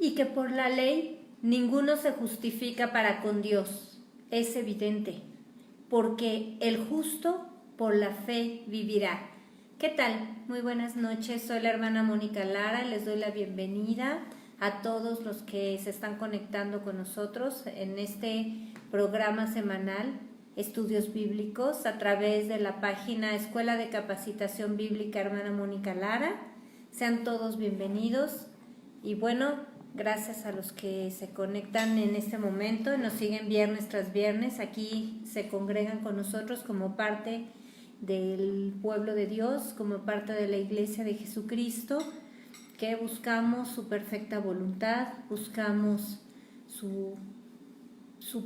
y que por la ley ninguno se justifica para con Dios. Es evidente, porque el justo por la fe vivirá. ¿Qué tal? Muy buenas noches, soy la hermana Mónica Lara, les doy la bienvenida a todos los que se están conectando con nosotros en este programa semanal Estudios Bíblicos a través de la página Escuela de Capacitación Bíblica Hermana Mónica Lara. Sean todos bienvenidos y bueno, gracias a los que se conectan en este momento y nos siguen viernes tras viernes. Aquí se congregan con nosotros como parte del pueblo de Dios, como parte de la Iglesia de Jesucristo, que buscamos su perfecta voluntad, buscamos su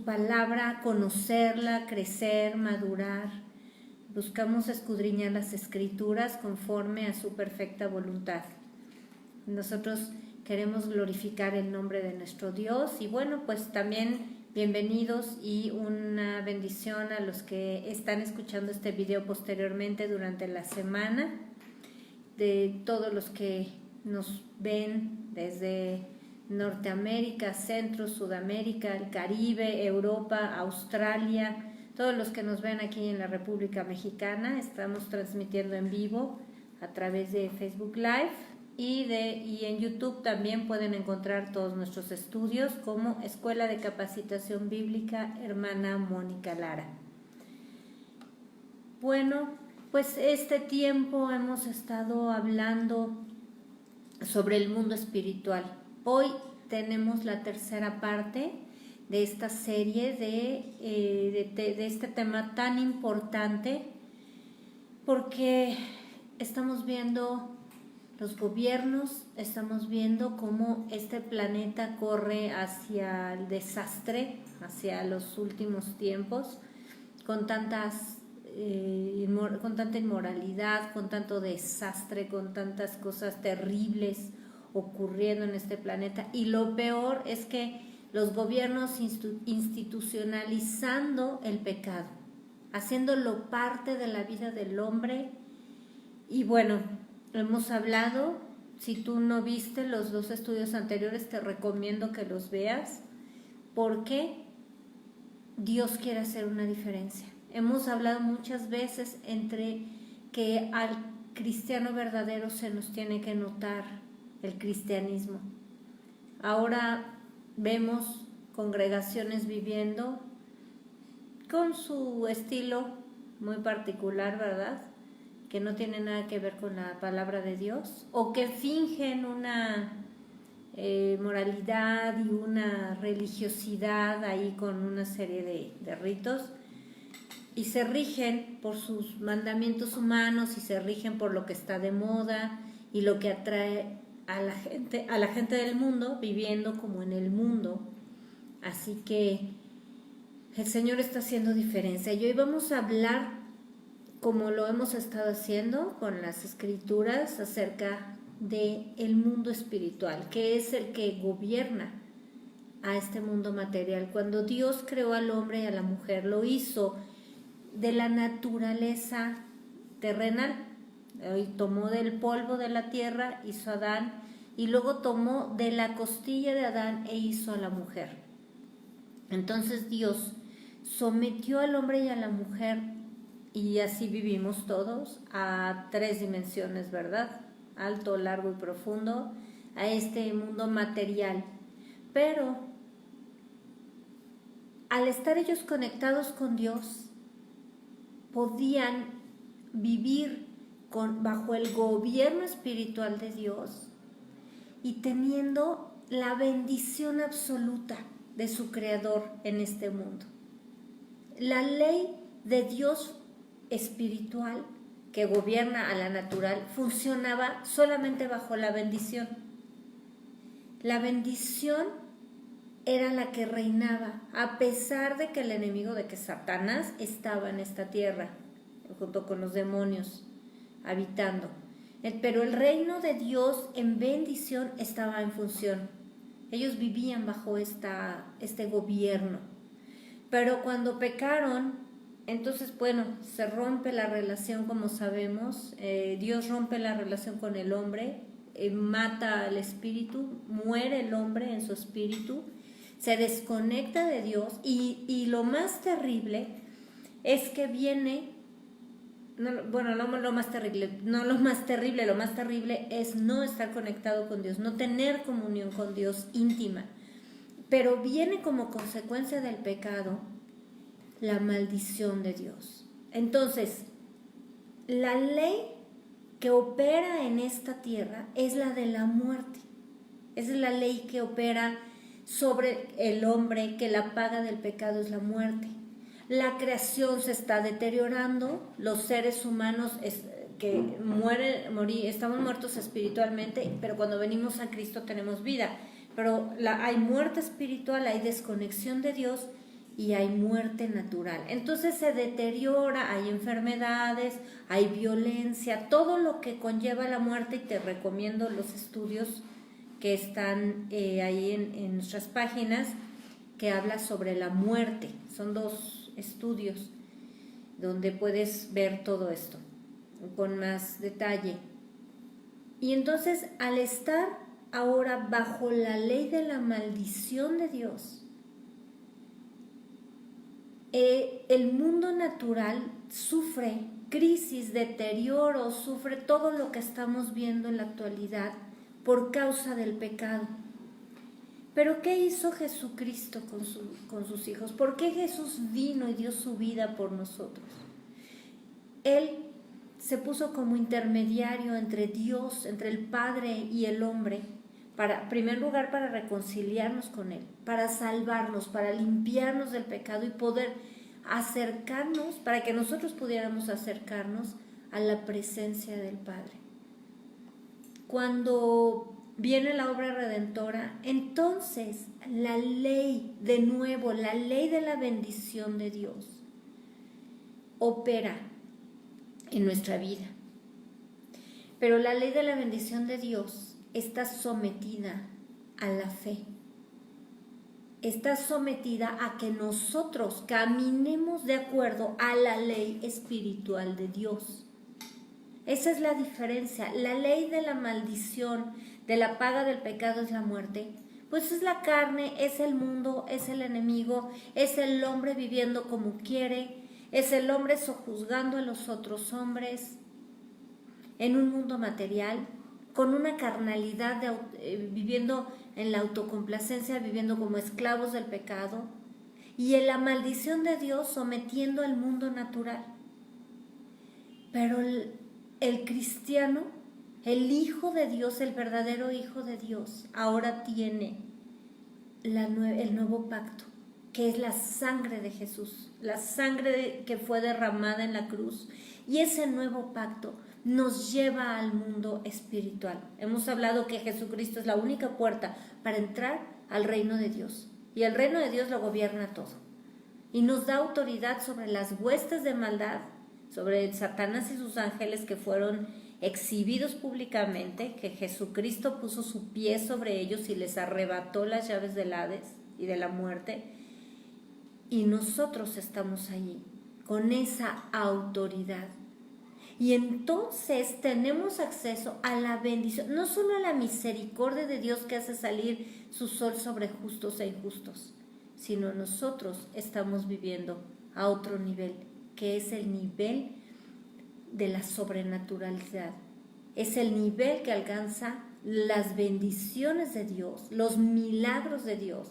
palabra, conocerla, crecer, madurar. Buscamos escudriñar las Escrituras conforme a su perfecta voluntad. Nosotros queremos glorificar el nombre de nuestro Dios y bueno, pues también bienvenidos y una bendición a los que están escuchando este video posteriormente durante la semana, de todos los que nos ven desde Norteamérica, Centro, Sudamérica, el Caribe, Europa, Australia, todos los que nos ven aquí en la República Mexicana. Estamos transmitiendo en vivo a través de Facebook Live y en YouTube también pueden encontrar todos nuestros estudios como Escuela de Capacitación Bíblica Hermana Mónica Lara. Bueno, pues este tiempo hemos estado hablando sobre el mundo espiritual. Hoy tenemos la tercera parte de esta serie de este tema tan importante, porque estamos viendo los gobiernos, estamos viendo cómo este planeta corre hacia el desastre, hacia los últimos tiempos, con tanta inmoralidad, con tanto desastre, con tantas cosas terribles ocurriendo en este planeta. Y lo peor es que los gobiernos institucionalizando el pecado, haciéndolo parte de la vida del hombre. Y bueno, hemos hablado, si tú no viste los dos estudios anteriores, te recomiendo que los veas, porque Dios quiere hacer una diferencia. Hemos hablado muchas veces entre que al cristiano verdadero se nos tiene que notar el cristianismo. Ahora vemos congregaciones viviendo con su estilo muy particular, ¿verdad?, que no tiene nada que ver con la palabra de Dios, o que fingen una moralidad y una religiosidad ahí con una serie de ritos, y se rigen por sus mandamientos humanos y se rigen por lo que está de moda y lo que atrae a la gente del mundo, viviendo como en el mundo. Así que el Señor está haciendo diferencia. Y hoy vamos a hablar, como lo hemos estado haciendo con las Escrituras, acerca del mundo espiritual, que es el que gobierna a este mundo material. Cuando Dios creó al hombre y a la mujer, lo hizo de la naturaleza terrenal. Y tomó del polvo de la tierra, hizo a Adán, y luego tomó de la costilla de Adán e hizo a la mujer. Entonces Dios sometió al hombre y a la mujer, y así vivimos todos, a tres dimensiones, ¿verdad? Alto, largo y profundo, a este mundo material. Pero al estar ellos conectados con Dios, podían vivir bajo el gobierno espiritual de Dios y teniendo la bendición absoluta de su Creador en este mundo. La ley de Dios espiritual que gobierna a la natural funcionaba solamente bajo la bendición. La bendición era la que reinaba, a pesar de que el enemigo, de que Satanás estaba en esta tierra, junto con los demonios, habitando. Pero el reino de Dios en bendición estaba en función. Ellos vivían bajo este gobierno. Pero cuando pecaron, entonces, bueno, se rompe la relación, como sabemos. Dios rompe la relación con el hombre, mata al espíritu, muere el hombre en su espíritu, se desconecta de Dios y lo más terrible es que viene, lo más terrible es no estar conectado con Dios, no tener comunión con Dios íntima, pero viene como consecuencia del pecado la maldición de Dios. Entonces, la ley que opera en esta tierra es la de la muerte. Es la ley que opera sobre el hombre, que la paga del pecado es la muerte. La creación se está deteriorando, los seres humanos estamos muertos espiritualmente, pero cuando venimos a Cristo tenemos vida. Pero hay muerte espiritual, hay desconexión de Dios y hay muerte natural. Entonces se deteriora, hay enfermedades, hay violencia, todo lo que conlleva la muerte, y te recomiendo los estudios que están ahí en nuestras páginas, que habla sobre la muerte. Son 2 estudios donde puedes ver todo esto con más detalle. Y entonces, al estar ahora bajo la ley de la maldición de Dios, el mundo natural sufre crisis, deterioro, sufre todo lo que estamos viendo en la actualidad por causa del pecado. Pero ¿qué hizo Jesucristo con sus hijos? ¿Por qué Jesús vino y dio su vida por nosotros? Él se puso como intermediario entre Dios, entre el Padre y el hombre, en primer lugar para reconciliarnos con Él, para salvarnos, para limpiarnos del pecado y poder acercarnos, para que nosotros pudiéramos acercarnos a la presencia del Padre. Cuando viene la obra redentora, entonces la ley, de nuevo, la ley de la bendición de Dios opera en nuestra vida. Pero la ley de la bendición de Dios está sometida a la fe. Está sometida a que nosotros caminemos de acuerdo a la ley espiritual de Dios. Esa es la diferencia. La ley de la maldición, de la paga del pecado es la muerte. Pues es la carne, es el mundo, es el enemigo, es el hombre viviendo como quiere, es el hombre sojuzgando a los otros hombres en un mundo material, con una carnalidad, viviendo en la autocomplacencia, viviendo como esclavos del pecado, y en la maldición de Dios sometiendo al mundo natural. Pero el cristiano, el Hijo de Dios, el verdadero Hijo de Dios, ahora tiene el nuevo pacto, que es la sangre de Jesús, la sangre que fue derramada en la cruz. Y ese nuevo pacto nos lleva al mundo espiritual. Hemos hablado que Jesucristo es la única puerta para entrar al reino de Dios. Y el reino de Dios lo gobierna todo. Y nos da autoridad sobre las huestes de maldad, sobre Satanás y sus ángeles que fueron exhibidos públicamente, que Jesucristo puso su pie sobre ellos y les arrebató las llaves del Hades y de la muerte. Y nosotros estamos allí con esa autoridad. Y entonces tenemos acceso a la bendición, no solo a la misericordia de Dios que hace salir su sol sobre justos e injustos, sino nosotros estamos viviendo a otro nivel, que es el nivel de la sobrenaturalidad. Es el nivel que alcanza las bendiciones de Dios, los milagros de Dios,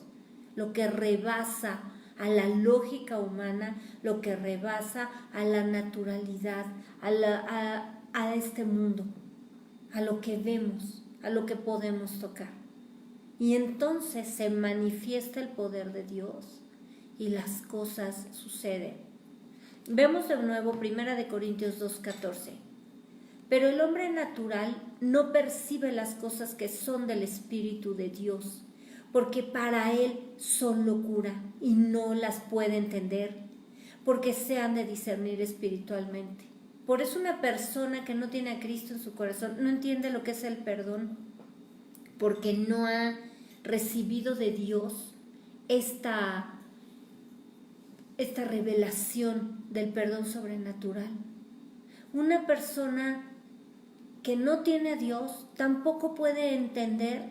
lo que rebasa a la lógica humana, lo que rebasa a la naturalidad, a este mundo, a lo que vemos, a lo que podemos tocar. Y entonces se manifiesta el poder de Dios y las cosas suceden. Vemos de nuevo 1 Corintios 2:14. Pero el hombre natural no percibe las cosas que son del Espíritu de Dios, porque para él son locura y no las puede entender, porque se han de discernir espiritualmente. Por eso una persona que no tiene a Cristo en su corazón no entiende lo que es el perdón, porque no ha recibido de Dios esta revelación del perdón sobrenatural. Una persona que no tiene a Dios tampoco puede entender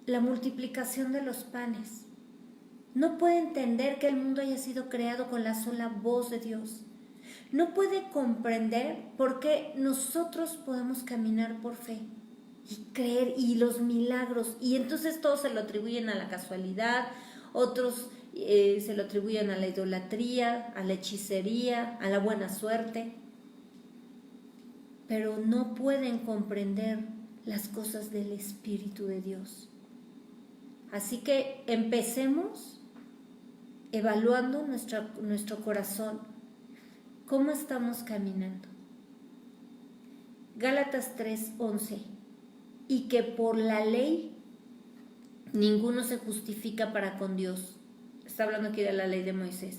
la multiplicación de los panes. No puede entender que el mundo haya sido creado con la sola voz de Dios. No puede comprender por qué nosotros podemos caminar por fe y creer y los milagros. Y entonces todos se lo atribuyen a la casualidad, otros se lo atribuyen a la idolatría, a la hechicería, a la buena suerte. Pero no pueden comprender las cosas del Espíritu de Dios. Así que empecemos evaluando nuestro corazón. ¿Cómo estamos caminando? Gálatas 3:11. Y que por la ley ninguno se justifica para con Dios. Está hablando aquí de la ley de Moisés.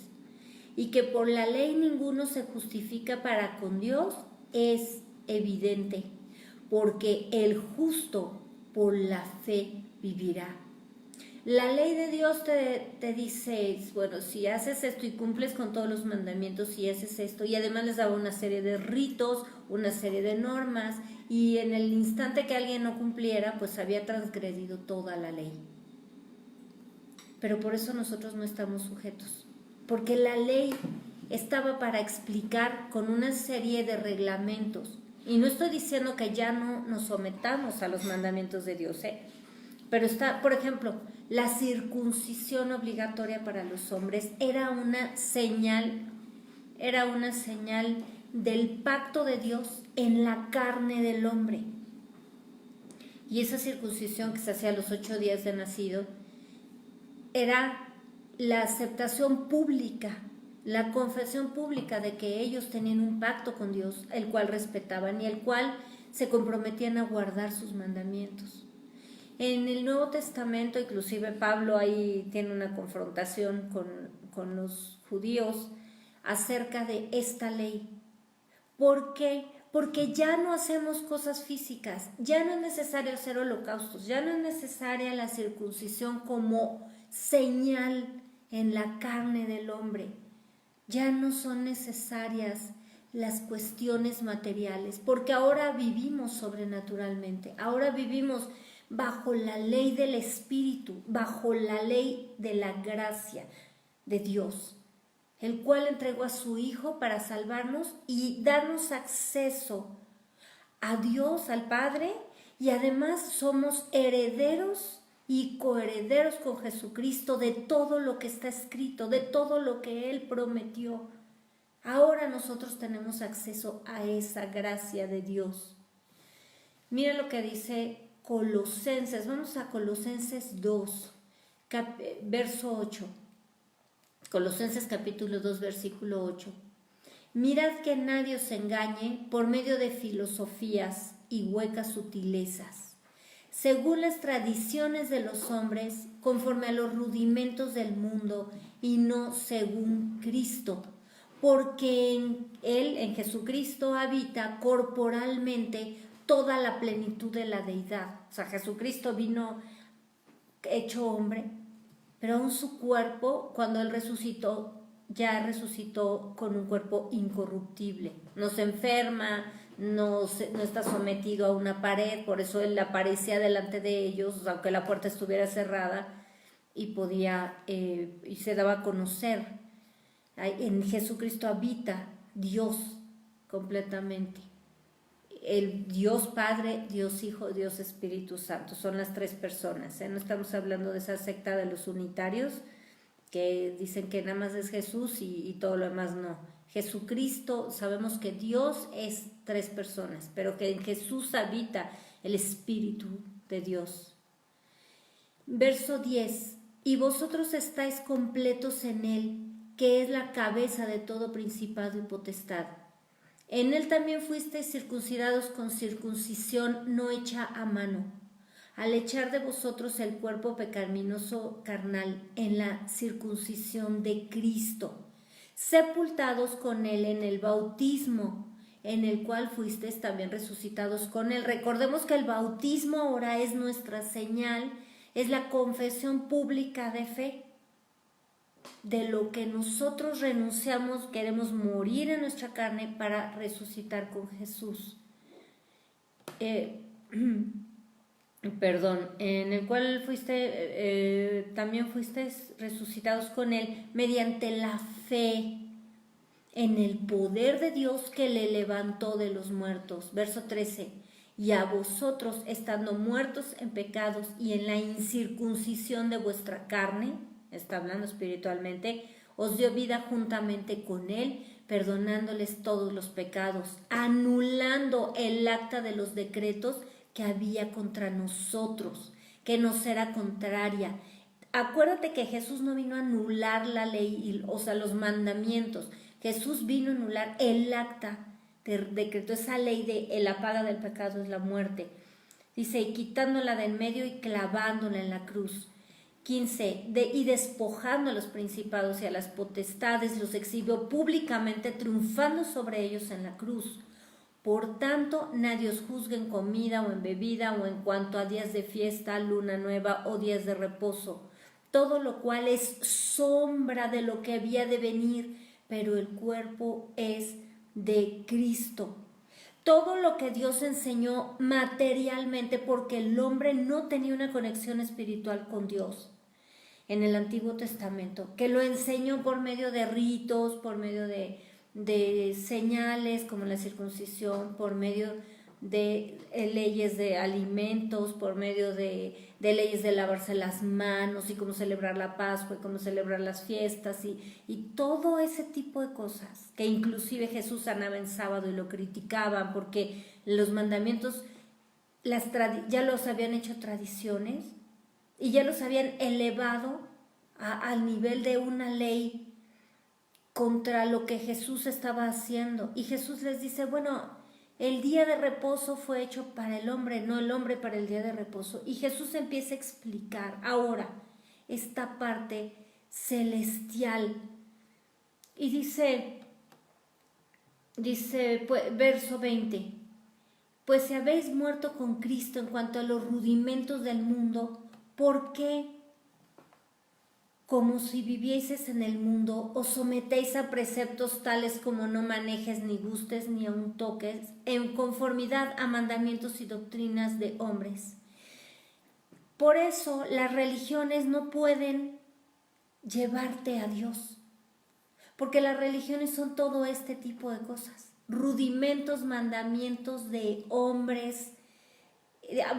Y que por la ley ninguno se justifica para con Dios es evidente, porque el justo por la fe vivirá. La ley de Dios te dice, bueno, si haces esto y cumples con todos los mandamientos, si haces esto, y además les daba una serie de ritos, una serie de normas, y en el instante que alguien no cumpliera, pues había transgredido toda la ley. Pero por eso nosotros no estamos sujetos, porque la ley estaba para explicar con una serie de reglamentos. Y no estoy diciendo que ya no nos sometamos a los mandamientos de Dios, pero está, por ejemplo, la circuncisión obligatoria para los hombres era una señal del pacto de Dios en la carne del hombre. Y esa circuncisión que se hacía a los 8 días de nacido era la aceptación pública, la confesión pública de que ellos tenían un pacto con Dios, el cual respetaban y el cual se comprometían a guardar sus mandamientos. En el Nuevo Testamento, inclusive Pablo ahí tiene una confrontación con los judíos acerca de esta ley. ¿Por qué? Porque ya no hacemos cosas físicas, ya no es necesario hacer holocaustos, ya no es necesaria la circuncisión como señal en la carne del hombre. Ya no son necesarias las cuestiones materiales, porque ahora vivimos sobrenaturalmente, ahora vivimos bajo la ley del Espíritu, bajo la ley de la gracia de Dios, el cual entregó a su Hijo para salvarnos y darnos acceso a Dios, al Padre, y además somos herederos y coherederos con Jesucristo de todo lo que está escrito, de todo lo que Él prometió. Ahora nosotros tenemos acceso a esa gracia de Dios. Mira lo que dice Colosenses, vamos a Colosenses 2, verso 8. Colosenses capítulo 2, versículo 8. Mirad que nadie os engañe por medio de filosofías y huecas sutilezas, según las tradiciones de los hombres, conforme a los rudimentos del mundo y no según Cristo, porque en Él, en Jesucristo, habita corporalmente toda la plenitud de la deidad. O sea, Jesucristo vino hecho hombre, pero aún su cuerpo, cuando Él resucitó, ya resucitó con un cuerpo incorruptible. No se enferma, no está sometido a una pared, por eso Él aparecía delante de ellos, aunque la puerta estuviera cerrada, y podía, y se daba a conocer. En Jesucristo habita Dios completamente. El Dios Padre, Dios Hijo, Dios Espíritu Santo, son las tres personas. No estamos hablando de esa secta de los unitarios que dicen que nada más es Jesús y todo lo demás no. Jesucristo, sabemos que Dios es tres personas, pero que en Jesús habita el Espíritu de Dios. Verso 10. Y vosotros estáis completos en Él, que es la cabeza de todo principado y potestad. En Él también fuisteis circuncidados con circuncisión no hecha a mano, al echar de vosotros el cuerpo pecaminoso carnal en la circuncisión de Cristo, sepultados con Él en el bautismo, en el cual fuisteis también resucitados con Él. Recordemos que el bautismo ahora es nuestra señal, es la confesión pública de fe. De lo que nosotros renunciamos, queremos morir en nuestra carne para resucitar con Jesús. eh, perdón, en el cual también fuisteis resucitados con él mediante la fe en el poder de Dios que le levantó de los muertos. Verso 13. Y a vosotros, estando muertos en pecados y en la incircuncisión de vuestra carne, está hablando espiritualmente, os dio vida juntamente con él, perdonándoles todos los pecados, anulando el acta de los decretos que había contra nosotros, que nos era contraria. Acuérdate que Jesús no vino a anular la ley, o sea, los mandamientos. Jesús vino a anular el acta de decreto, esa ley de la paga del pecado es la muerte. Dice, y quitándola de en medio y clavándola en la cruz. 15. Y despojando a los principados y a las potestades, los exhibió públicamente, triunfando sobre ellos en la cruz. Por tanto, nadie os juzgue en comida o en bebida o en cuanto a días de fiesta, luna nueva o días de reposo, todo lo cual es sombra de lo que había de venir, pero el cuerpo es de Cristo. Todo lo que Dios enseñó materialmente, porque el hombre no tenía una conexión espiritual con Dios en el Antiguo Testamento, que lo enseñó por medio de ritos, por medio de señales como la circuncisión, por medio de leyes de alimentos, por medio de leyes de lavarse las manos y cómo celebrar la Pascua y cómo celebrar las fiestas y todo ese tipo de cosas, que inclusive Jesús sanaba en sábado y lo criticaban porque los mandamientos ya los habían hecho tradiciones y ya los habían elevado al nivel de una ley contra lo que Jesús estaba haciendo. Y Jesús les dice, bueno, el día de reposo fue hecho para el hombre, no el hombre para el día de reposo. Y Jesús empieza a explicar ahora esta parte celestial. Y dice pues, verso 20, pues si habéis muerto con Cristo en cuanto a los rudimentos del mundo, ¿por qué, como si vivieseis en el mundo, os sometéis a preceptos tales como no manejes, ni gustes, ni aun toques, en conformidad a mandamientos y doctrinas de hombres? Por eso las religiones no pueden llevarte a Dios, porque las religiones son todo este tipo de cosas, rudimentos, mandamientos de hombres.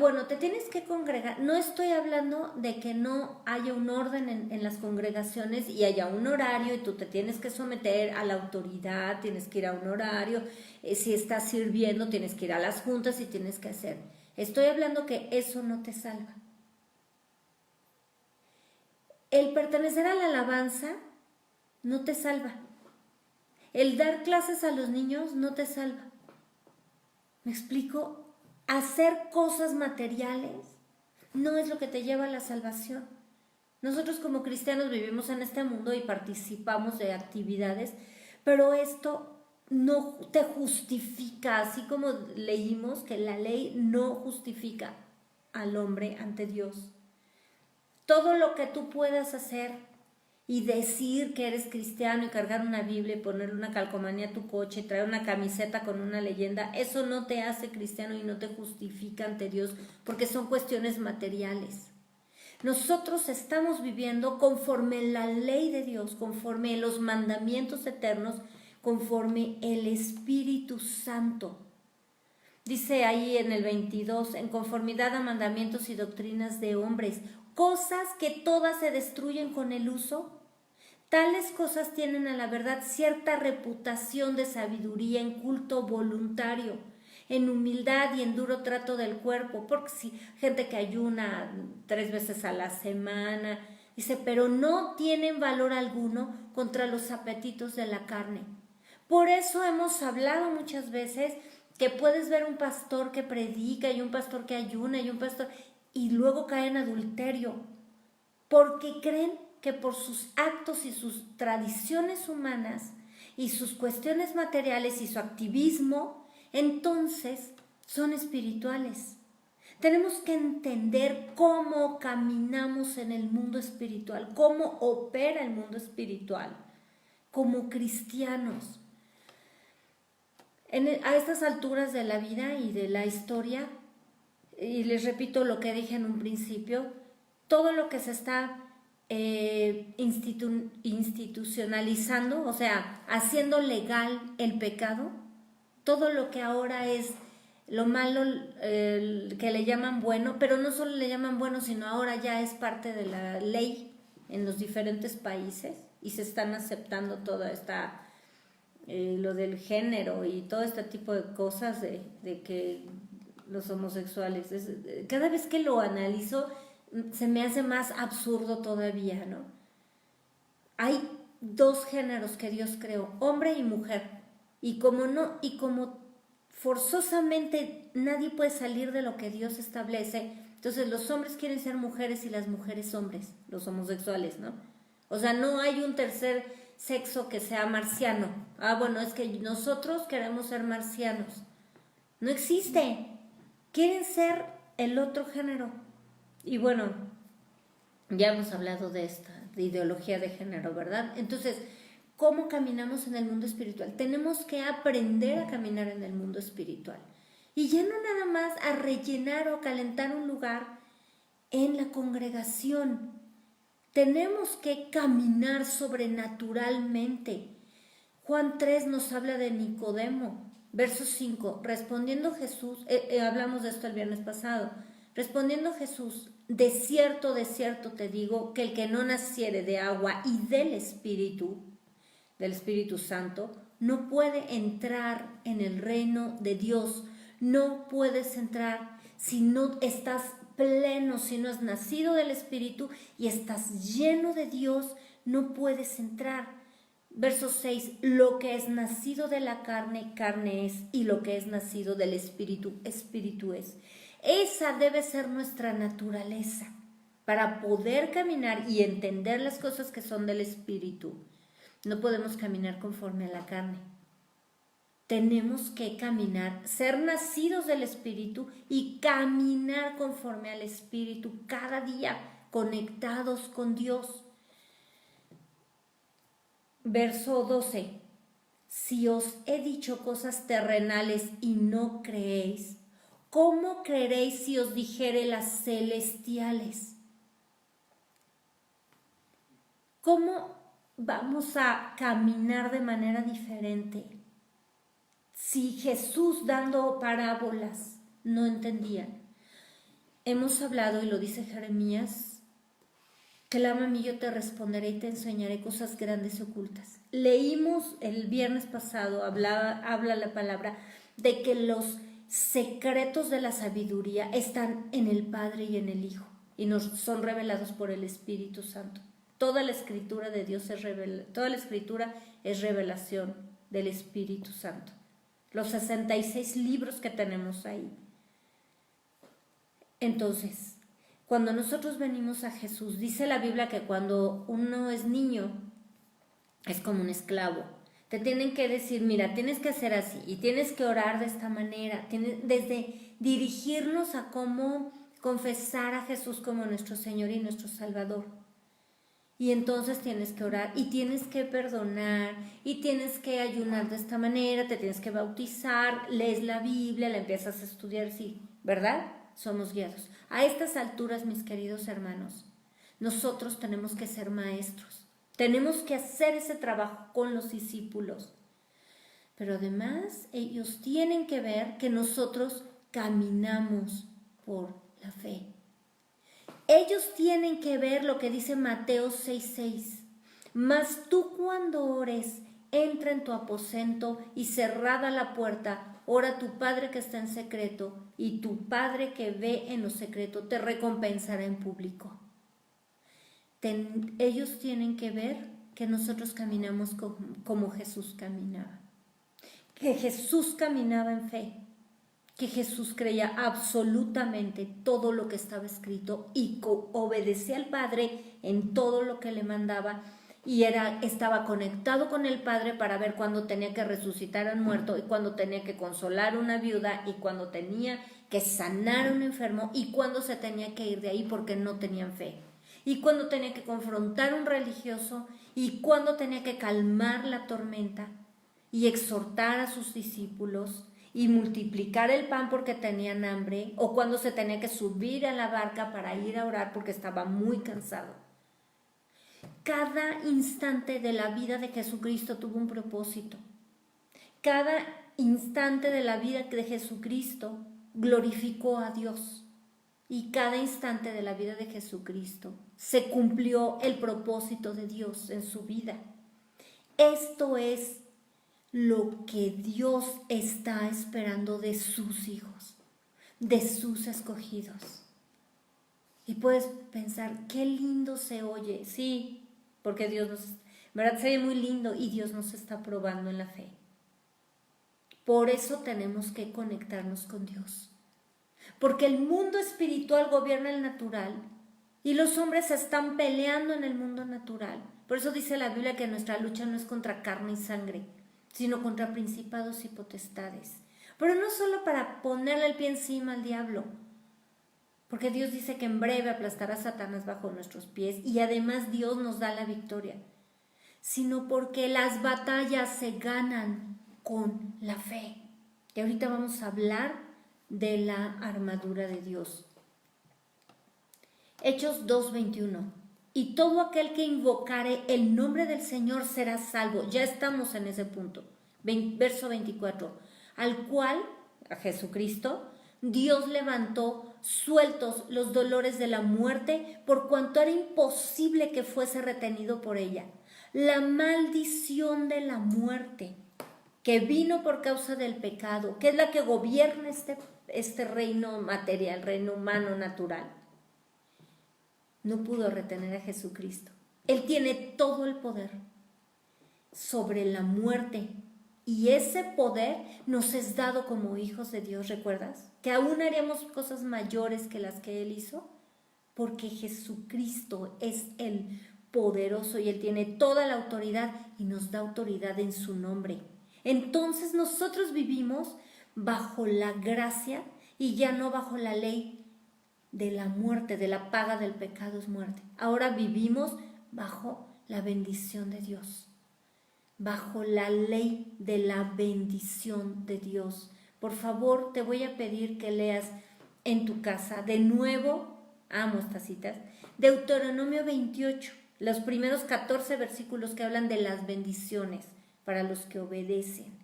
Bueno, te tienes que congregar. No estoy hablando de que no haya un orden en las congregaciones y haya un horario y tú te tienes que someter a la autoridad, tienes que ir a un horario, si estás sirviendo tienes que ir a las juntas y tienes que hacer. Estoy hablando que eso no te salva. El pertenecer a la alabanza no te salva. El dar clases a los niños no te salva. ¿Me explico? Hacer cosas materiales no es lo que te lleva a la salvación. Nosotros como cristianos vivimos en este mundo y participamos de actividades, pero esto no te justifica, así como leímos que la ley no justifica al hombre ante Dios. Todo lo que tú puedas hacer y decir que eres cristiano y cargar una Biblia y ponerle una calcomanía a tu coche y traer una camiseta con una leyenda, eso no te hace cristiano y no te justifica ante Dios, porque son cuestiones materiales. Nosotros estamos viviendo conforme la ley de Dios, conforme los mandamientos eternos, conforme el Espíritu Santo. Dice ahí en el 22, en conformidad a mandamientos y doctrinas de hombres, cosas que todas se destruyen con el uso. Tales cosas tienen a la verdad cierta reputación de sabiduría en culto voluntario, en humildad y en duro trato del cuerpo, porque si gente que ayuna 3 veces a la semana, dice, pero no tienen valor alguno contra los apetitos de la carne. Por eso hemos hablado muchas veces que puedes ver un pastor que predica y un pastor que ayuna y un pastor y luego cae en adulterio, porque creen que por sus actos y sus tradiciones humanas y sus cuestiones materiales y su activismo, entonces son espirituales. Tenemos que entender cómo caminamos en el mundo espiritual, cómo opera el mundo espiritual como cristianos. A estas alturas de la vida y de la historia, y les repito lo que dije en un principio, todo lo que se está institucionalizando, o sea, haciendo legal el pecado, todo lo que ahora es lo malo, que le llaman bueno, pero no solo le llaman bueno, sino ahora ya es parte de la ley en los diferentes países y se están aceptando toda esta, lo del género y todo este tipo de cosas de que los homosexuales, cada vez que lo analizo se me hace más absurdo todavía, ¿no? Hay dos géneros que Dios creó, hombre y mujer, y como forzosamente nadie puede salir de lo que Dios establece, entonces los hombres quieren ser mujeres y las mujeres hombres, los homosexuales, ¿no? O sea, no hay un tercer sexo que sea marciano. Bueno, es que nosotros queremos ser marcianos. No existe. Quieren ser el otro género. Y bueno, ya hemos hablado de esta, de ideología de género, ¿verdad? Entonces, ¿cómo caminamos en el mundo espiritual? Tenemos que aprender a caminar en el mundo espiritual. Y ya no nada más a rellenar o calentar un lugar en la congregación. Tenemos que caminar sobrenaturalmente. Juan 3 nos habla de Nicodemo. Verso 5, respondiendo Jesús, hablamos de esto el viernes pasado, respondiendo Jesús, de cierto te digo, que el que no naciere de agua y del Espíritu Santo, no puede entrar en el reino de Dios. No puedes entrar si no estás pleno, si no has nacido del Espíritu y estás lleno de Dios, no puedes entrar. Verso 6, lo que es nacido de la carne, carne es, y lo que es nacido del Espíritu, Espíritu es. Esa debe ser nuestra naturaleza para poder caminar y entender las cosas que son del Espíritu. No podemos caminar conforme a la carne. Tenemos que caminar, ser nacidos del Espíritu y caminar conforme al Espíritu cada día, conectados con Dios. Verso 12, si os he dicho cosas terrenales y no creéis, ¿cómo creeréis si os dijere las celestiales? ¿Cómo vamos a caminar de manera diferente si Jesús dando parábolas no entendían? Hemos hablado, y lo dice Jeremías, clama a mí, yo te responderé y te enseñaré cosas grandes y ocultas. Leímos el viernes pasado, habla la palabra, de que los secretos de la sabiduría están en el Padre y en el Hijo, y nos son revelados por el Espíritu Santo. Toda la escritura de Dios toda la escritura es revelación del Espíritu Santo. Los 66 libros que tenemos ahí. Entonces, cuando nosotros venimos a Jesús, dice la Biblia que cuando uno es niño, es como un esclavo. Te tienen que decir, mira, tienes que hacer así y tienes que orar de esta manera. Desde dirigirnos a cómo confesar a Jesús como nuestro Señor y nuestro Salvador. Y entonces tienes que orar y tienes que perdonar y tienes que ayunar de esta manera, te tienes que bautizar, lees la Biblia, la empiezas a estudiar, sí, ¿verdad? Somos guiados. A estas alturas, mis queridos hermanos, nosotros tenemos que ser maestros. Tenemos que hacer ese trabajo con los discípulos. Pero además, ellos tienen que ver que nosotros caminamos por la fe. Ellos tienen que ver lo que dice Mateo 6:6. Mas tú cuando ores, entra en tu aposento y cerrada la puerta, ora a tu Padre que está en secreto, y tu Padre que ve en lo secreto te recompensará en público. Ellos tienen que ver que nosotros caminamos como Jesús caminaba. Que Jesús caminaba en fe. Que Jesús creía absolutamente todo lo que estaba escrito y obedecía al Padre en todo lo que le mandaba. Y estaba conectado con el Padre para ver cuándo tenía que resucitar al muerto y cuándo tenía que consolar a una viuda y cuándo tenía que sanar a un enfermo y cuándo se tenía que ir de ahí porque no tenían fe y cuándo tenía que confrontar a un religioso y cuándo tenía que calmar la tormenta. y exhortar a sus discípulos y multiplicar el pan porque tenían hambre, o cuando se tenía que subir a la barca para ir a orar porque estaba muy cansado. Cada instante de la vida de Jesucristo tuvo un propósito. Cada instante de la vida de Jesucristo glorificó a Dios. Y cada instante de la vida de Jesucristo se cumplió el propósito de Dios en su vida. Esto es lo que Dios está esperando de sus hijos, de sus escogidos. Y puedes pensar, qué lindo se oye. Sí, porque Dios ¿verdad? Se oye muy lindo y Dios nos está probando en la fe. Por eso tenemos que conectarnos con Dios. Porque el mundo espiritual gobierna el natural y los hombres están peleando en el mundo natural. Por eso dice la Biblia que nuestra lucha no es contra carne y sangre, sino contra principados y potestades. Pero no solo para ponerle el pie encima al diablo, porque Dios dice que en breve aplastará a Satanás bajo nuestros pies y además Dios nos da la victoria, sino porque las batallas se ganan con la fe. Y ahorita vamos a hablar de la armadura de Dios. Hechos 2:21. Y todo aquel que invocare el nombre del Señor será salvo. Ya estamos en ese punto. Verso 24. Al cual, a Jesucristo, Dios levantó sueltos los dolores de la muerte, por cuanto era imposible que fuese retenido por ella. La maldición de la muerte, que vino por causa del pecado, que es la que gobierna este reino material, reino humano natural, no pudo retener a Jesucristo. Él tiene todo el poder sobre la muerte y ese poder nos es dado como hijos de Dios. ¿Recuerdas? Que aún haríamos cosas mayores que las que Él hizo, porque Jesucristo es el poderoso y Él tiene toda la autoridad y nos da autoridad en su nombre. Entonces nosotros vivimos bajo la gracia y ya no bajo la ley de la muerte, de la paga del pecado es muerte. Ahora vivimos bajo la bendición de Dios, bajo la ley de la bendición de Dios. Por favor, te voy a pedir que leas en tu casa de nuevo, amo estas citas, Deuteronomio 28, los primeros 14 versículos que hablan de las bendiciones para los que obedecen.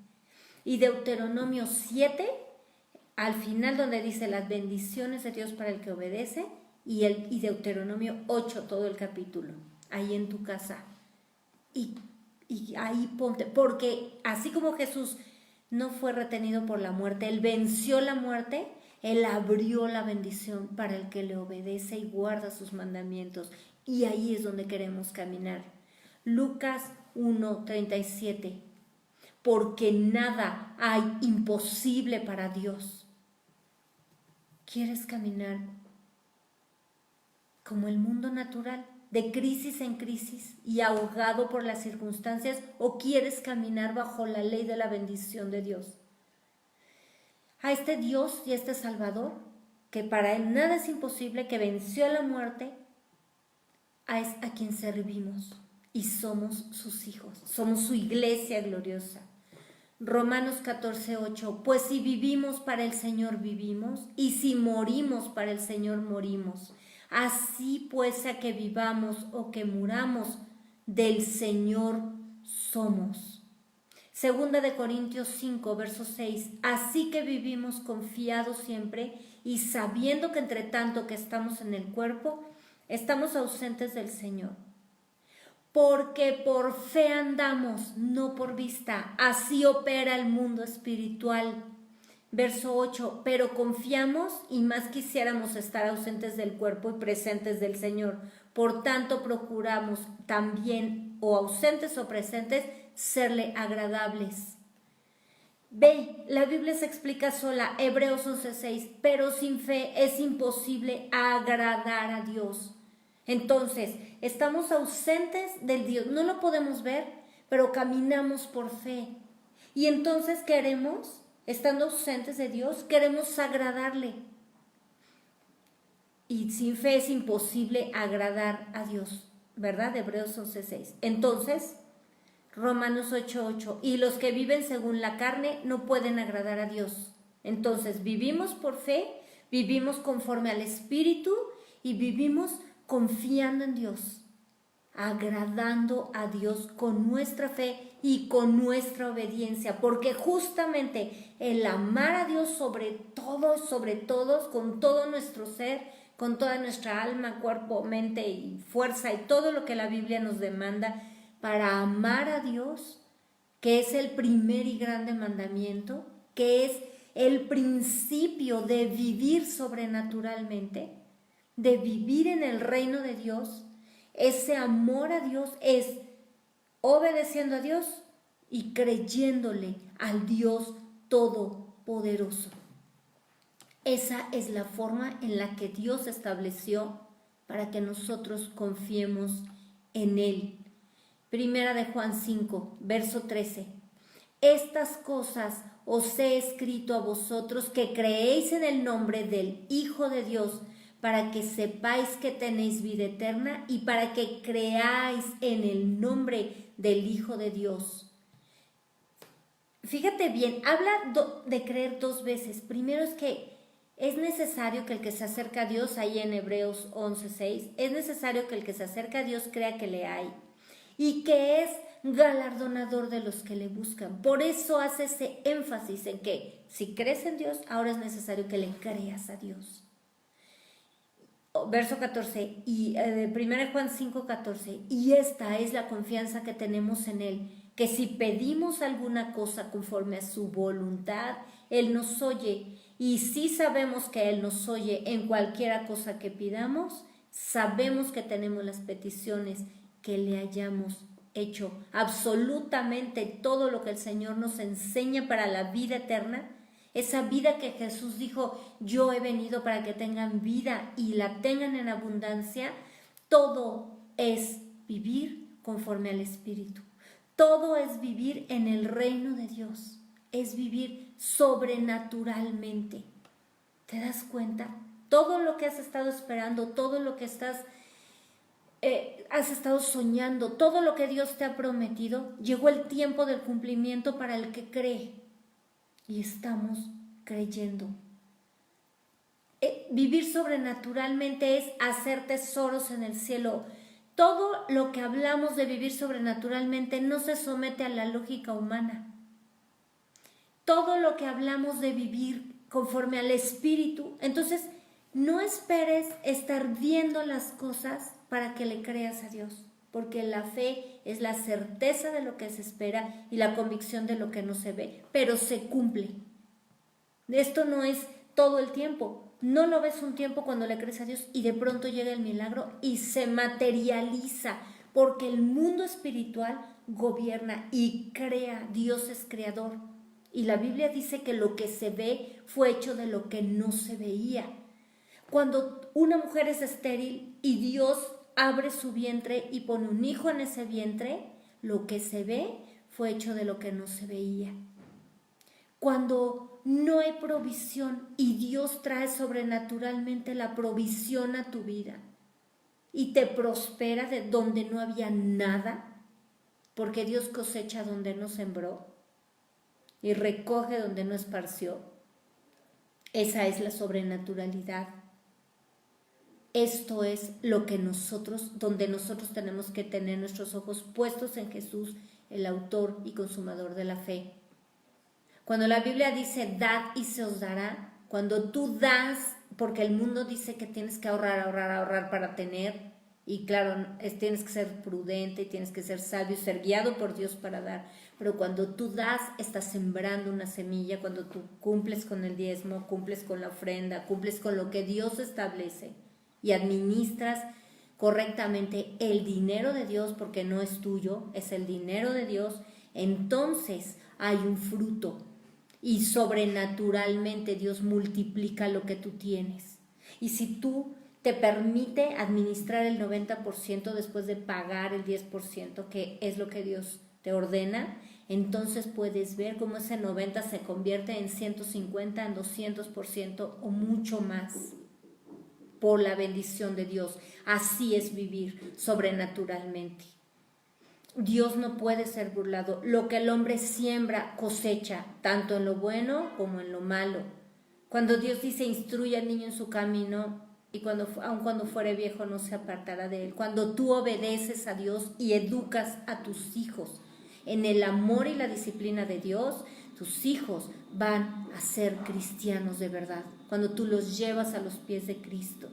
Y Deuteronomio 7, al final donde dice las bendiciones de Dios para el que obedece, y Deuteronomio 8, todo el capítulo, ahí en tu casa. Y ahí ponte, porque así como Jesús no fue retenido por la muerte, Él venció la muerte, Él abrió la bendición para el que le obedece y guarda sus mandamientos. Y ahí es donde queremos caminar. Lucas 1:37. Porque nada hay imposible para Dios. ¿Quieres caminar como el mundo natural, de crisis en crisis y ahogado por las circunstancias, o quieres caminar bajo la ley de la bendición de Dios? A este Dios y a este Salvador, que para Él nada es imposible, que venció la muerte, es a quien servimos y somos sus hijos, somos su iglesia gloriosa. Romanos 14:8, pues si vivimos para el Señor vivimos, y si morimos para el Señor morimos. Así pues, sea que vivamos o que muramos, del Señor somos. Segunda de Corintios 5, verso 6, así que vivimos confiados siempre y sabiendo que entre tanto que estamos en el cuerpo, estamos ausentes del Señor. Porque por fe andamos, no por vista. Así opera el mundo espiritual. Verso 8, pero confiamos y más quisiéramos estar ausentes del cuerpo y presentes del Señor. Por tanto, procuramos también, o ausentes o presentes, serle agradables. Ve, la Biblia se explica sola, Hebreos 11:6, pero sin fe es imposible agradar a Dios. Entonces, estamos ausentes del Dios, no lo podemos ver, pero caminamos por fe. Y entonces queremos, estando ausentes de Dios, queremos agradarle. Y sin fe es imposible agradar a Dios, ¿verdad? Hebreos 11:6. Entonces, Romanos 8:8, y los que viven según la carne no pueden agradar a Dios. Entonces, vivimos por fe, vivimos conforme al Espíritu y vivimos confiando en Dios, agradando a Dios con nuestra fe y con nuestra obediencia, porque justamente el amar a Dios sobre todos, con todo nuestro ser, con toda nuestra alma, cuerpo, mente y fuerza y todo lo que la Biblia nos demanda para amar a Dios, que es el primer y grande mandamiento, que es el principio de vivir sobrenaturalmente, de vivir en el reino de Dios. Ese amor a Dios es obedeciendo a Dios y creyéndole al Dios Todopoderoso. Esa es la forma en la que Dios estableció para que nosotros confiemos en Él. Primera de Juan 5, verso 13. Estas cosas os he escrito a vosotros que creéis en el nombre del Hijo de Dios, para que sepáis que tenéis vida eterna y para que creáis en el nombre del Hijo de Dios. Fíjate bien, habla de creer dos veces. Primero es que es necesario que el que se acerca a Dios, ahí en Hebreos 11:6, es necesario que el que se acerca a Dios crea que le hay y que es galardonador de los que le buscan. Por eso hace ese énfasis en que si crees en Dios, ahora es necesario que le creas a Dios. Verso 14, y 1 Juan 5:14, y esta es la confianza que tenemos en Él, que si pedimos alguna cosa conforme a su voluntad, Él nos oye, y si sabemos que Él nos oye en cualquiera cosa que pidamos, sabemos que tenemos las peticiones que le hayamos hecho. Absolutamente todo lo que el Señor nos enseña para la vida eterna, esa vida que Jesús dijo, yo he venido para que tengan vida y la tengan en abundancia, todo es vivir conforme al Espíritu. Todo es vivir en el reino de Dios, es vivir sobrenaturalmente. ¿Te das cuenta? Todo lo que has estado esperando, todo lo que has estado soñando, todo lo que Dios te ha prometido, llegó el tiempo del cumplimiento para el que cree. Y estamos creyendo. Vivir sobrenaturalmente es hacer tesoros en el cielo. Todo lo que hablamos de vivir sobrenaturalmente no se somete a la lógica humana. Todo lo que hablamos de vivir conforme al Espíritu, entonces no esperes estar viendo las cosas para que le creas a Dios, porque la fe es la certeza de lo que se espera y la convicción de lo que no se ve, pero se cumple. Esto no es todo el tiempo. No lo ves un tiempo cuando le crees a Dios y de pronto llega el milagro y se materializa, porque el mundo espiritual gobierna y crea. Dios es creador. Y la Biblia dice que lo que se ve fue hecho de lo que no se veía. Cuando una mujer es estéril y Dios abre su vientre y pone un hijo en ese vientre, lo que se ve fue hecho de lo que no se veía. Cuando no hay provisión y Dios trae sobrenaturalmente la provisión a tu vida y te prospera de donde no había nada, porque Dios cosecha donde no sembró y recoge donde no esparció. Esa es la sobrenaturalidad. Esto es lo que donde nosotros tenemos que tener nuestros ojos puestos en Jesús, el autor y consumador de la fe. Cuando la Biblia dice, dad y se os dará, cuando tú das, porque el mundo dice que tienes que ahorrar para tener, y claro, tienes que ser prudente, tienes que ser sabio, ser guiado por Dios para dar, pero cuando tú das, estás sembrando una semilla, cuando tú cumples con el diezmo, cumples con la ofrenda, cumples con lo que Dios establece y administras correctamente el dinero de Dios, porque no es tuyo, es el dinero de Dios, entonces hay un fruto. Y sobrenaturalmente Dios multiplica lo que tú tienes. Y si tú te permite administrar el 90% después de pagar el 10%, que es lo que Dios te ordena, entonces puedes ver cómo ese 90 se convierte en 150, en 200% o mucho más por la bendición de Dios. Así es vivir sobrenaturalmente. Dios no puede ser burlado. Lo que el hombre siembra, cosecha, tanto en lo bueno como en lo malo. Cuando Dios dice, instruye al niño en su camino, y aun cuando fuere viejo no se apartará de él. Cuando tú obedeces a Dios y educas a tus hijos en el amor y la disciplina de Dios, tus hijos van a ser cristianos de verdad. Cuando tú los llevas a los pies de Cristo.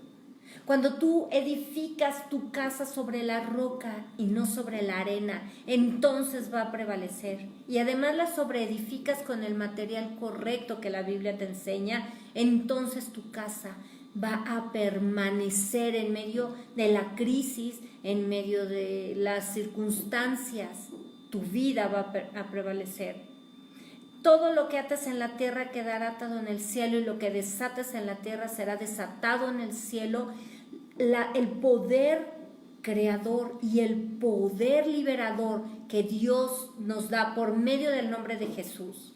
Cuando tú edificas tu casa sobre la roca y no sobre la arena, entonces va a prevalecer. Y además la sobreedificas con el material correcto que la Biblia te enseña, entonces tu casa va a permanecer en medio de la crisis, en medio de las circunstancias. Tu vida va a prevalecer. Todo lo que ates en la tierra quedará atado en el cielo, y lo que desates en la tierra será desatado en el cielo. El poder creador y el poder liberador que Dios nos da por medio del nombre de Jesús.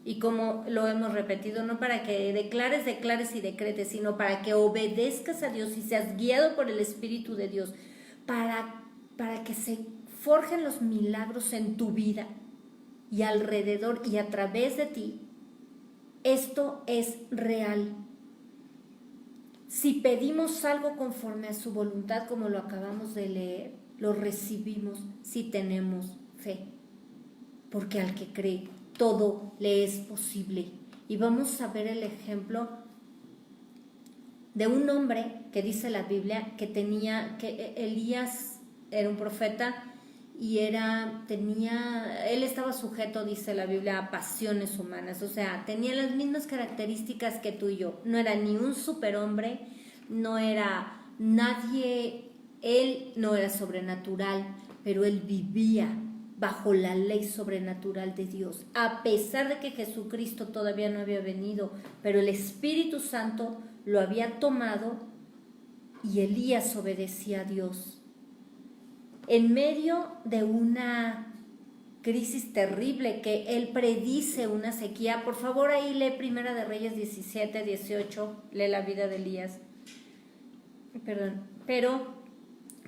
Y como lo hemos repetido, no para que declares y decretes, sino para que obedezcas a Dios y seas guiado por el Espíritu de Dios, para que se forjen los milagros en tu vida y alrededor y a través de ti. Esto es real. Si pedimos algo conforme a su voluntad, como lo acabamos de leer, lo recibimos si tenemos fe. Porque al que cree, todo le es posible. Y vamos a ver el ejemplo de un hombre que dice la Biblia que Elías era un profeta y él estaba sujeto, dice la Biblia, a pasiones humanas. O sea, tenía las mismas características que tú y yo. No era ni un superhombre, no era nadie, él no era sobrenatural, pero él vivía bajo la ley sobrenatural de Dios, a pesar de que Jesucristo todavía no había venido, pero el Espíritu Santo lo había tomado y Elías obedecía a Dios. En medio de una crisis terrible que él predice una sequía, por favor ahí lee Primera de Reyes 17, 18, lee la vida de Elías, pero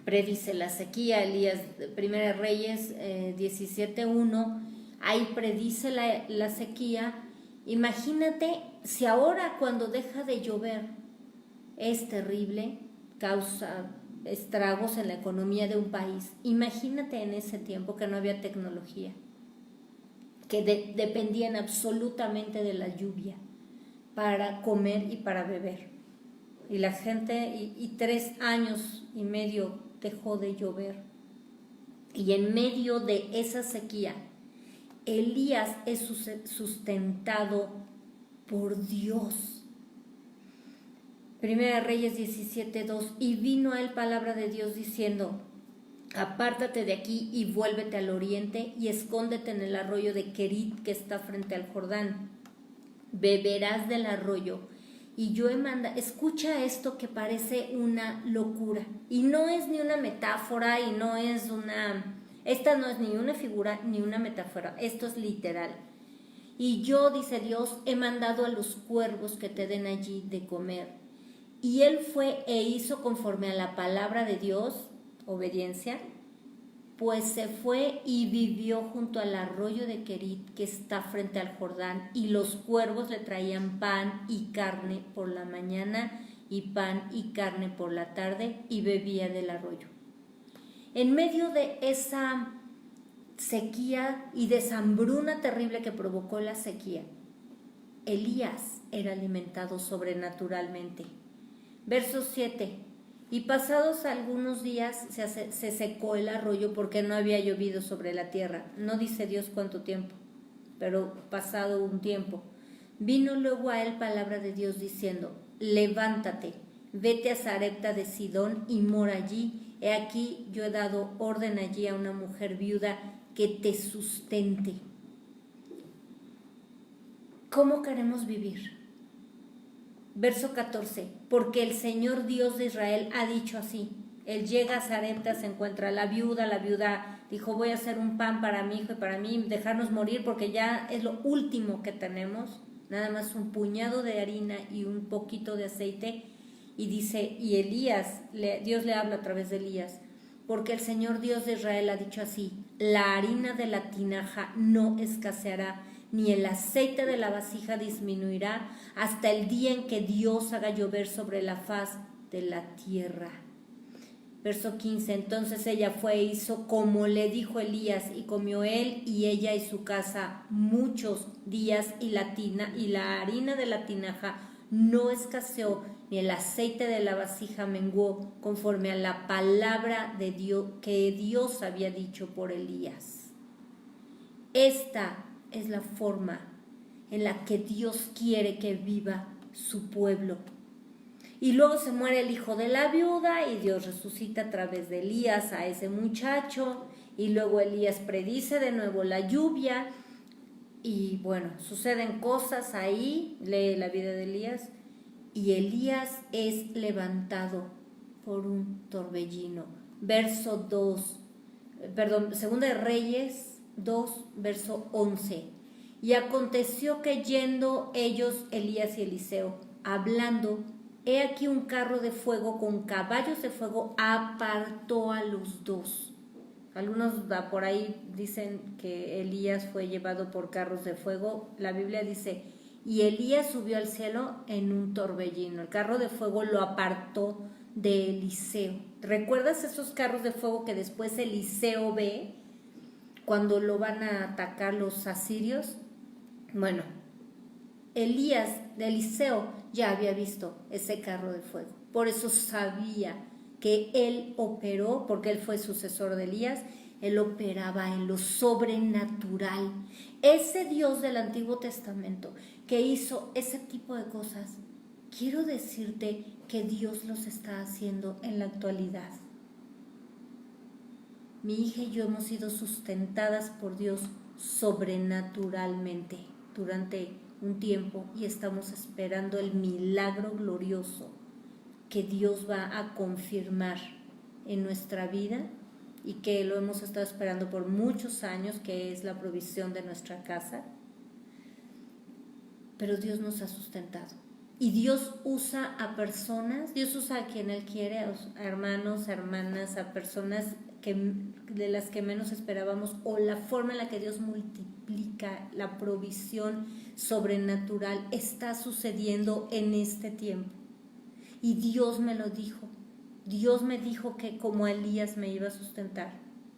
predice la sequía. Elías, Primera de Reyes 17:1, ahí predice la sequía. Imagínate si ahora cuando deja de llover es terrible, causa estragos en la economía de un país. Imagínate en ese tiempo que no había tecnología, que dependían absolutamente de la lluvia para comer y para beber. Y la gente, y 3 años y medio dejó de llover. Y en medio de esa sequía, Elías es sustentado por Dios. Primera de Reyes 17:2, y vino a él palabra de Dios diciendo, apártate de aquí y vuélvete al oriente y escóndete en el arroyo de Querit que está frente al Jordán. Beberás del arroyo y yo he mandado. Escucha esto que parece una locura y no es ni una metáfora y no es esta no es ni una figura ni una metáfora, esto es literal. Y yo, dice Dios, he mandado a los cuervos que te den allí de comer. Y él fue e hizo conforme a la palabra de Dios, obediencia, pues se fue y vivió junto al arroyo de Querit que está frente al Jordán, y los cuervos le traían pan y carne por la mañana y pan y carne por la tarde, y bebía del arroyo. En medio de esa sequía y de esa hambruna terrible que provocó la sequía, Elías era alimentado sobrenaturalmente. Verso 7, y pasados algunos días se secó el arroyo porque no había llovido sobre la tierra. No dice Dios cuánto tiempo, pero pasado un tiempo. Vino luego a él palabra de Dios diciendo, levántate, vete a Sarepta de Sidón y mora allí. He aquí yo he dado orden allí a una mujer viuda que te sustente. ¿Cómo queremos vivir? Verso 14, porque el Señor Dios de Israel ha dicho así. Él llega a Sarepta, se encuentra la viuda dijo, voy a hacer un pan para mi hijo y para mí, dejarnos morir porque ya es lo último que tenemos, nada más un puñado de harina y un poquito de aceite. Y dice, y Elías, Dios le habla a través de Elías, porque el Señor Dios de Israel ha dicho así: la harina de la tinaja no escaseará, ni el aceite de la vasija disminuirá, hasta el día en que Dios haga llover sobre la faz de la tierra. Verso 15, entonces ella fue e hizo como le dijo Elías, y comió él y ella y su casa muchos días, y la harina de la tinaja no escaseó, ni el aceite de la vasija menguó, conforme a la palabra de Dios que Dios había dicho por Elías. Esta es la forma en la que Dios quiere que viva su pueblo. Y luego se muere el hijo de la viuda y Dios resucita a través de Elías a ese muchacho, y luego Elías predice de nuevo la lluvia, y bueno, suceden cosas ahí, lee la vida de Elías, y Elías es levantado por un torbellino. Verso 2, Segunda de Reyes 2, verso 11. Y aconteció que yendo ellos, Elías y Eliseo, hablando, he aquí un carro de fuego con caballos de fuego apartó a los dos. Algunos por ahí dicen que Elías fue llevado por carros de fuego. La Biblia dice, y Elías subió al cielo en un torbellino. El carro de fuego lo apartó de Eliseo. ¿Recuerdas esos carros de fuego que después Eliseo ve cuando lo van a atacar los asirios? Bueno, Eliseo ya había visto ese carro de fuego, por eso sabía que él operó, porque él fue sucesor de Elías, él operaba en lo sobrenatural. Ese Dios del Antiguo Testamento que hizo ese tipo de cosas, quiero decirte que Dios los está haciendo en la actualidad. Mi hija y yo hemos sido sustentadas por Dios sobrenaturalmente durante un tiempo, y estamos esperando el milagro glorioso que Dios va a confirmar en nuestra vida, y que lo hemos estado esperando por muchos años, que es la provisión de nuestra casa. Pero Dios nos ha sustentado, y Dios usa a personas, Dios usa a quien Él quiere, a hermanos, a hermanas, a personas de las que menos esperábamos, o la forma en la que Dios multiplica la provisión sobrenatural está sucediendo en este tiempo. Y Dios me lo dijo. Dios me dijo que como Elías me iba a sustentar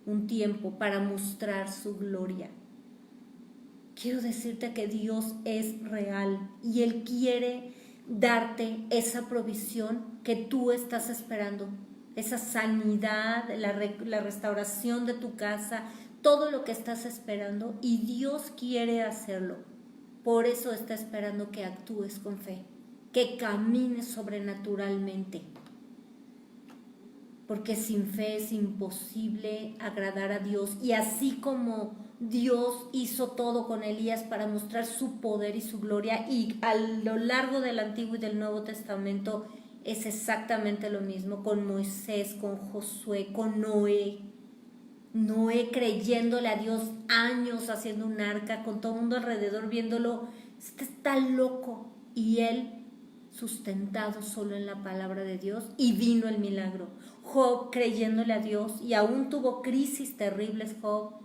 un tiempo para mostrar su gloria. Quiero decirte que Dios es real y Él quiere darte esa provisión que tú estás esperando, esa sanidad, la restauración de tu casa, todo lo que estás esperando, y Dios quiere hacerlo. Por eso está esperando que actúes con fe, que camines sobrenaturalmente. Porque sin fe es imposible agradar a Dios. Y así como Dios hizo todo con Elías para mostrar su poder y su gloria, y a lo largo del Antiguo y del Nuevo Testamento es exactamente lo mismo con Moisés, con Josué, con Noé. Noé creyéndole a Dios años, haciendo un arca, con todo el mundo alrededor viéndolo, este está loco, y él sustentado solo en la palabra de Dios, y vino el milagro. Job creyéndole a Dios, y aún tuvo crisis terribles Job,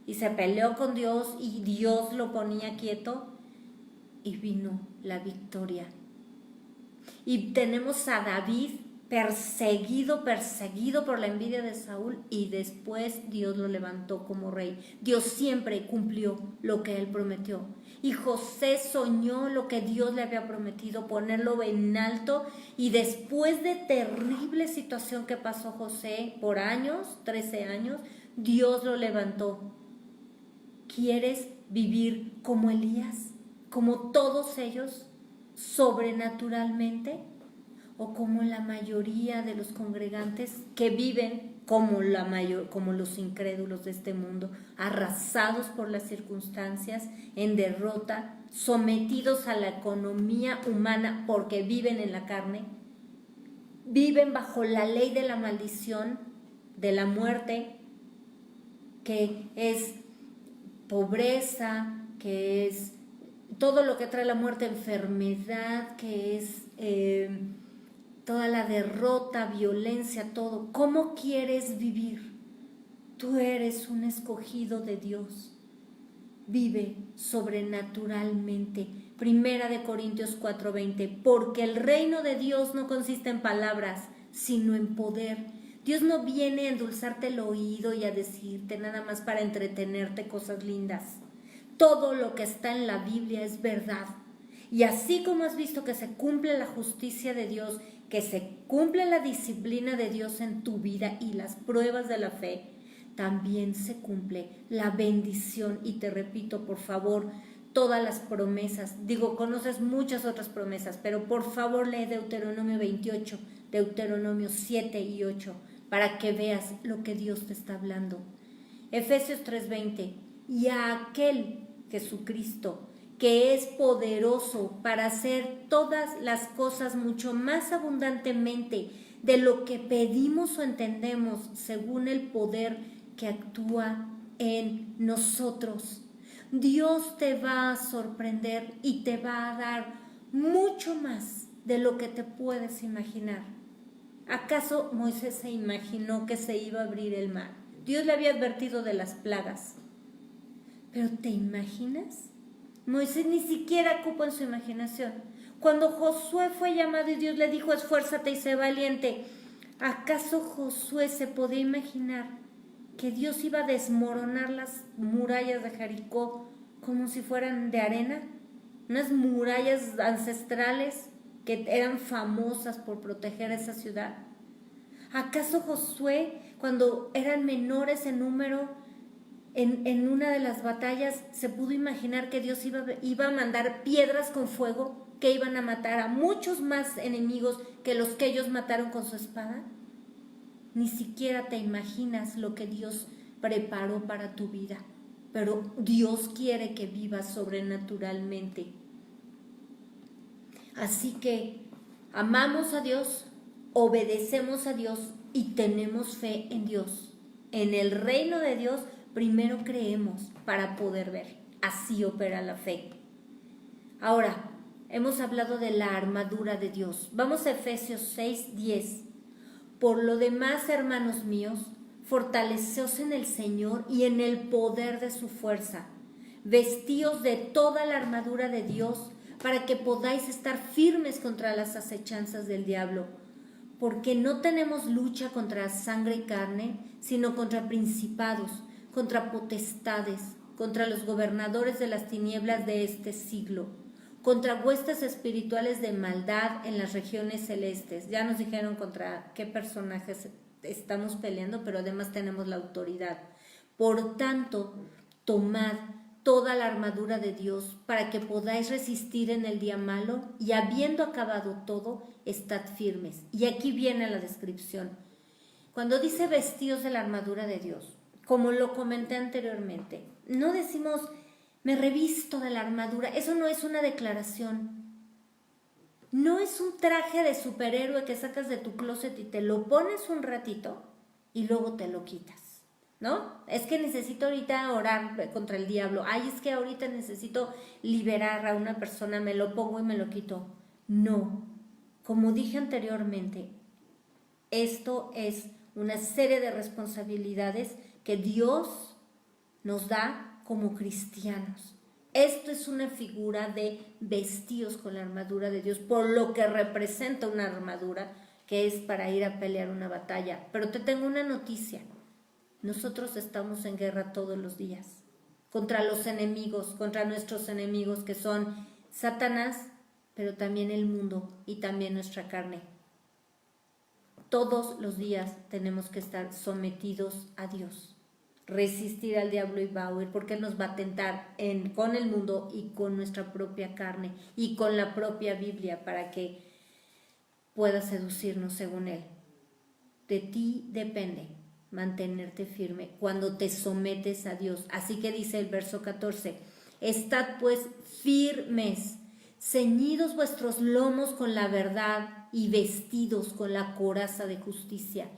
y se peleó con Dios, y Dios lo ponía quieto, y vino la victoria. Y tenemos a David perseguido por la envidia de Saúl, y después Dios lo levantó como rey. Dios siempre cumplió lo que Él prometió. Y José soñó lo que Dios le había prometido, ponerlo en alto, y después de terrible situación que pasó José por años, 13 años, Dios lo levantó. ¿Quieres vivir como Elías, como todos ellos, sobrenaturalmente? ¿O como la mayoría de los congregantes que viven como los incrédulos de este mundo, arrasados por las circunstancias, en derrota, sometidos a la economía humana porque viven en la carne, viven bajo la ley de la maldición, de la muerte, que es pobreza, que es todo lo que trae la muerte, enfermedad, que es toda la derrota, violencia, todo. ¿Cómo quieres vivir? Tú eres un escogido de Dios. Vive sobrenaturalmente. Primera de Corintios 4:20, porque el reino de Dios no consiste en palabras, sino en poder. Dios no viene a endulzarte el oído y a decirte nada más para entretenerte cosas lindas. Todo lo que está en la Biblia es verdad. Y así como has visto que se cumple la justicia de Dios, que se cumple la disciplina de Dios en tu vida y las pruebas de la fe, también se cumple la bendición. Y te repito, por favor, todas las promesas. Conoces muchas otras promesas, pero por favor lee Deuteronomio 28, Deuteronomio 7 y 8, para que veas lo que Dios te está hablando. Efesios 3:20, y a aquel Jesucristo, que es poderoso para hacer todas las cosas mucho más abundantemente de lo que pedimos o entendemos, según el poder que actúa en nosotros. Dios te va a sorprender y te va a dar mucho más de lo que te puedes imaginar. ¿Acaso Moisés se imaginó que se iba a abrir el mar? Dios le había advertido de las plagas. ¿Pero te imaginas? Moisés ni siquiera cupo en su imaginación. Cuando Josué fue llamado y Dios le dijo, esfuérzate y sé valiente, ¿acaso Josué se podía imaginar que Dios iba a desmoronar las murallas de Jericó como si fueran de arena? Unas murallas ancestrales que eran famosas por proteger esa ciudad. ¿Acaso Josué, cuando eran menores en número, en una de las batallas, se pudo imaginar que Dios iba a mandar piedras con fuego que iban a matar a muchos más enemigos que los que ellos mataron con su espada? Ni siquiera te imaginas lo que Dios preparó para tu vida, pero Dios quiere que vivas sobrenaturalmente. Así que amamos a Dios, obedecemos a Dios y tenemos fe en Dios. En el reino de Dios primero creemos para poder ver. Así opera la fe. Ahora, hemos hablado de la armadura de Dios. Vamos a Efesios 6:10. Por lo demás, hermanos míos, fortaleceos en el Señor y en el poder de su fuerza. Vestíos de toda la armadura de Dios para que podáis estar firmes contra las acechanzas del diablo. Porque no tenemos lucha contra sangre y carne, sino contra principados, contra potestades, contra los gobernadores de las tinieblas de este siglo, contra huestes espirituales de maldad en las regiones celestes. Ya nos dijeron contra qué personajes estamos peleando, pero además tenemos la autoridad. Por tanto, tomad toda la armadura de Dios para que podáis resistir en el día malo y habiendo acabado todo, estad firmes. Y aquí viene la descripción. Cuando dice vestidos de la armadura de Dios, como lo comenté anteriormente, no decimos me revisto de la armadura. Eso no es una declaración. No es un traje de superhéroe que sacas de tu closet y te lo pones un ratito y luego te lo quitas, ¿no? Es que necesito ahorita orar contra el diablo. Ay, es que ahorita necesito liberar a una persona, me lo pongo y me lo quito. No. Como dije anteriormente, esto es una serie de responsabilidades que Dios nos da como cristianos. Esto es una figura de vestidos con la armadura de Dios, por lo que representa una armadura que es para ir a pelear una batalla. Pero te tengo una noticia. Nosotros estamos en guerra todos los días contra los enemigos, contra nuestros enemigos que son Satanás, pero también el mundo y también nuestra carne. Todos los días tenemos que estar sometidos a Dios. Resistir al diablo y va a huir, porque Él nos va a tentar con el mundo y con nuestra propia carne y con la propia Biblia para que pueda seducirnos según Él. De ti depende mantenerte firme cuando te sometes a Dios. Así que dice el verso 14, estad pues firmes, ceñidos vuestros lomos con la verdad y vestidos con la coraza de justicia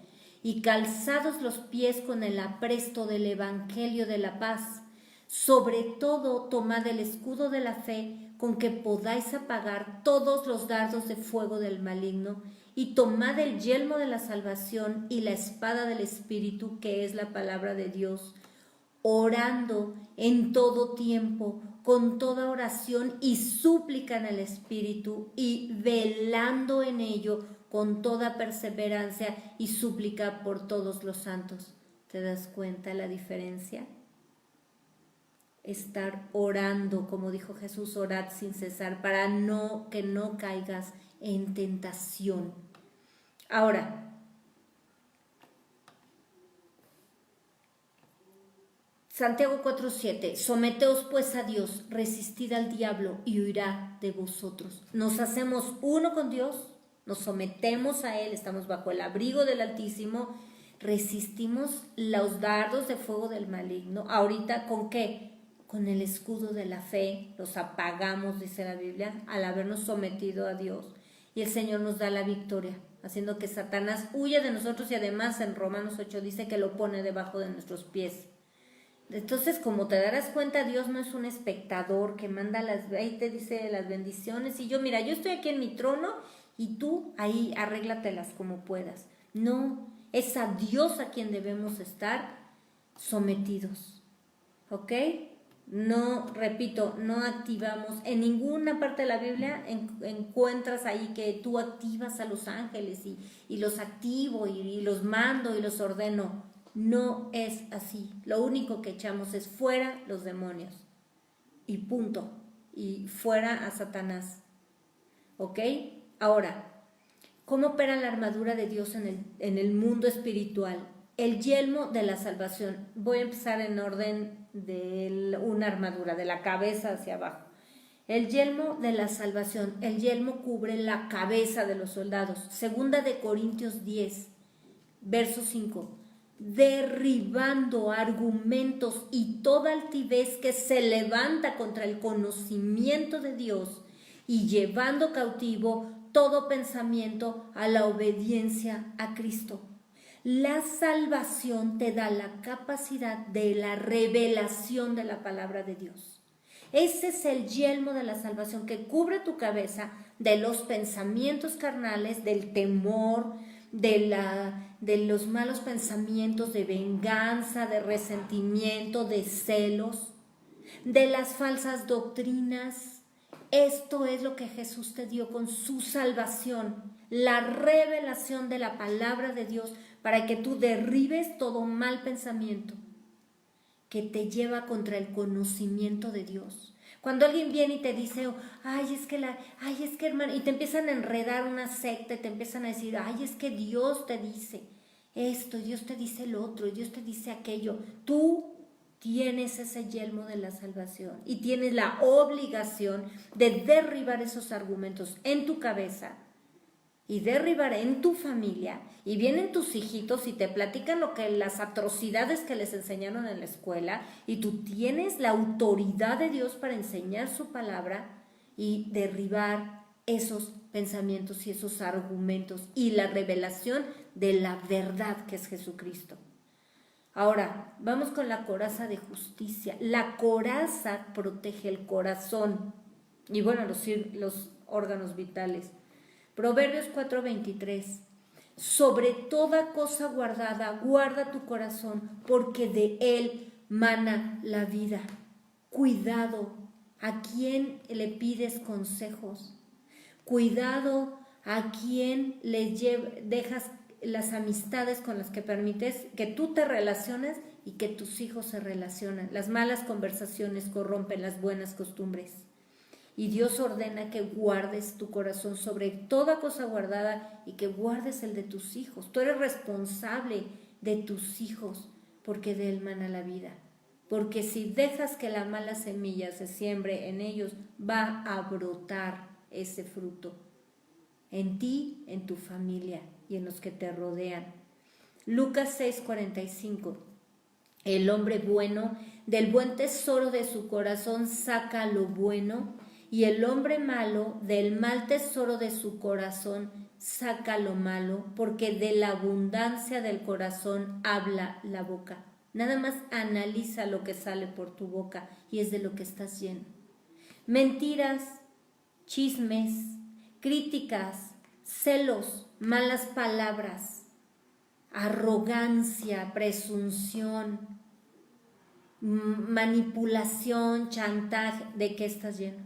y calzados los pies con el apresto del evangelio de la paz. Sobre todo tomad el escudo de la fe con que podáis apagar todos los dardos de fuego del maligno y tomad el yelmo de la salvación y la espada del Espíritu, que es la palabra de Dios, orando en todo tiempo, con toda oración y súplica en el Espíritu, y velando en ello con toda perseverancia y súplica por todos los santos. ¿Te das cuenta la diferencia? Estar orando, como dijo Jesús, orad sin cesar, para que no caigas en tentación. Ahora, Santiago 4:7, someteos pues a Dios, resistid al diablo y huirá de vosotros. Nos hacemos uno con Dios, nos sometemos a Él, estamos bajo el abrigo del Altísimo, resistimos los dardos de fuego del maligno. Ahorita, ¿con qué? Con el escudo de la fe, los apagamos, dice la Biblia, al habernos sometido a Dios. Y el Señor nos da la victoria, haciendo que Satanás huya de nosotros, y además en Romanos 8 dice que lo pone debajo de nuestros pies. Entonces, como te darás cuenta, Dios no es un espectador que manda ahí te dice las bendiciones y yo, mira, yo estoy aquí en mi trono y tú ahí arréglatelas como puedas. No, es a Dios a quien debemos estar sometidos, ¿ok? No, repito, no activamos, en ninguna parte de la Biblia encuentras ahí que tú activas a los ángeles y los activo y los mando y los ordeno. No es así. Lo único que echamos es fuera los demonios. Y punto. Y fuera a Satanás. ¿Ok? Ahora, ¿cómo opera la armadura de Dios en el mundo espiritual? El yelmo de la salvación. Voy a empezar en orden de una armadura, de la cabeza hacia abajo. El yelmo de la salvación. El yelmo cubre la cabeza de los soldados. Segunda de Corintios 10, verso 5. Derribando argumentos y toda altivez que se levanta contra el conocimiento de Dios y llevando cautivo todo pensamiento a la obediencia a Cristo. La salvación te da la capacidad de la revelación de la palabra de Dios. Ese es el yelmo de la salvación que cubre tu cabeza de los pensamientos carnales, del temor, de los malos pensamientos de venganza, de resentimiento, de celos, de las falsas doctrinas. Esto es lo que Jesús te dio con su salvación, la revelación de la palabra de Dios para que tú derribes todo mal pensamiento que te lleva contra el conocimiento de Dios. Cuando alguien viene y te dice, ay, es que hermano, y te empiezan a enredar una secta, y te empiezan a decir, ay, es que Dios te dice esto, Dios te dice el otro, Dios te dice aquello. Tú tienes ese yelmo de la salvación y tienes la obligación de derribar esos argumentos en tu cabeza y derribar en tu familia, y vienen tus hijitos y te platican las atrocidades que les enseñaron en la escuela, y tú tienes la autoridad de Dios para enseñar su palabra y derribar esos pensamientos y esos argumentos y la revelación de la verdad que es Jesucristo. Ahora, vamos con la coraza de justicia. La coraza protege el corazón y bueno, los órganos vitales. Proverbios 4:23, sobre toda cosa guardada, guarda tu corazón, porque de él mana la vida. Cuidado a quién le pides consejos. Cuidado a quién dejas las amistades con las que permites que tú te relaciones y que tus hijos se relacionan. Las malas conversaciones corrompen las buenas costumbres. Y Dios ordena que guardes tu corazón sobre toda cosa guardada y que guardes el de tus hijos. Tú eres responsable de tus hijos porque de él mana la vida. Porque si dejas que la mala semilla se siembre en ellos, va a brotar ese fruto en ti, en tu familia y en los que te rodean. Lucas 6:45. El hombre bueno del buen tesoro de su corazón saca lo bueno, y el hombre malo del mal tesoro de su corazón saca lo malo, porque de la abundancia del corazón habla la boca. Nada más analiza lo que sale por tu boca y es de lo que estás lleno. Mentiras, chismes, críticas, celos, malas palabras, arrogancia, presunción, manipulación, chantaje, ¿de qué estás lleno?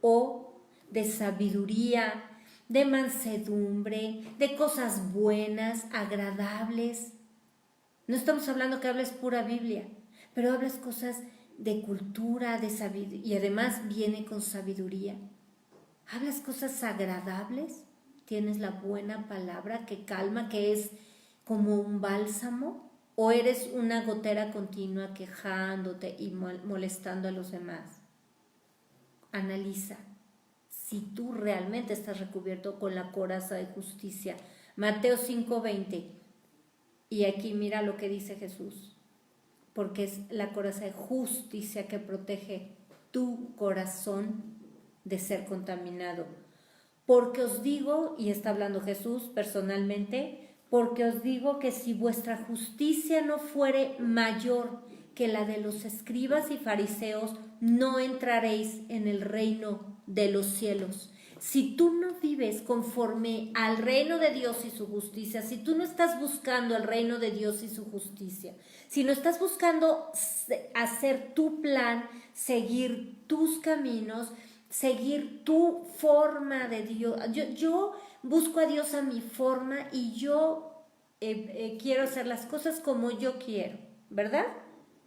O de sabiduría, de mansedumbre, de cosas buenas, agradables. No estamos hablando que hables pura Biblia, pero hablas cosas de cultura, de sabiduría, y además viene con sabiduría. Hablas cosas agradables, tienes la buena palabra que calma, que es como un bálsamo, o eres una gotera continua quejándote y molestando a los demás. Analiza si tú realmente estás recubierto con la coraza de justicia. Mateo 5:20. Y aquí mira lo que dice Jesús, porque es la coraza de justicia que protege tu corazón de ser contaminado. Porque os digo, y está hablando Jesús personalmente, porque os digo que si vuestra justicia no fuere mayor que la de los escribas y fariseos, no entraréis en el reino de los cielos. Si tú no vives conforme al reino de Dios y su justicia, si tú no estás buscando el reino de Dios y su justicia, si no estás buscando hacer tu plan, seguir tus caminos, seguir tu forma de Dios. Yo busco a Dios a mi forma y yo quiero hacer las cosas como yo quiero, ¿verdad?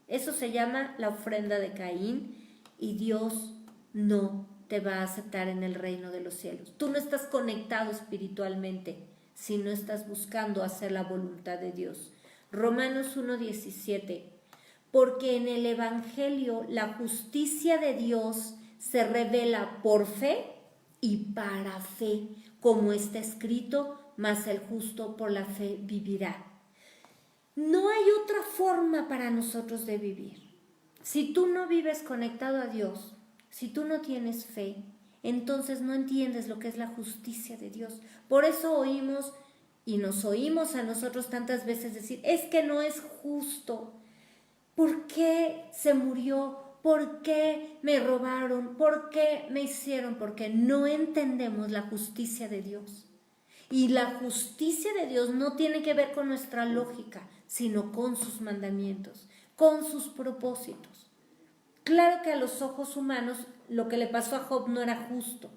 Eso se llama la ofrenda de Caín y Dios no te va a aceptar en el reino de los cielos. Tú no estás conectado espiritualmente si no estás buscando hacer la voluntad de Dios. Romanos 1:17. Porque en el Evangelio la justicia de Dios se revela por fe y para fe, como está escrito, mas el justo por la fe vivirá. No hay otra forma para nosotros de vivir. Si tú no vives conectado a Dios, si tú no tienes fe, entonces no entiendes lo que es la justicia de Dios. Por eso oímos y nos oímos a nosotros tantas veces decir, es que no es justo. ¿Por qué se murió? ¿Por qué me robaron? ¿Por qué me hicieron? Porque no entendemos la justicia de Dios. Y la justicia de Dios no tiene que ver con nuestra lógica, sino con sus mandamientos, con sus propósitos. Claro que a los ojos humanos lo que le pasó a Job no era justo,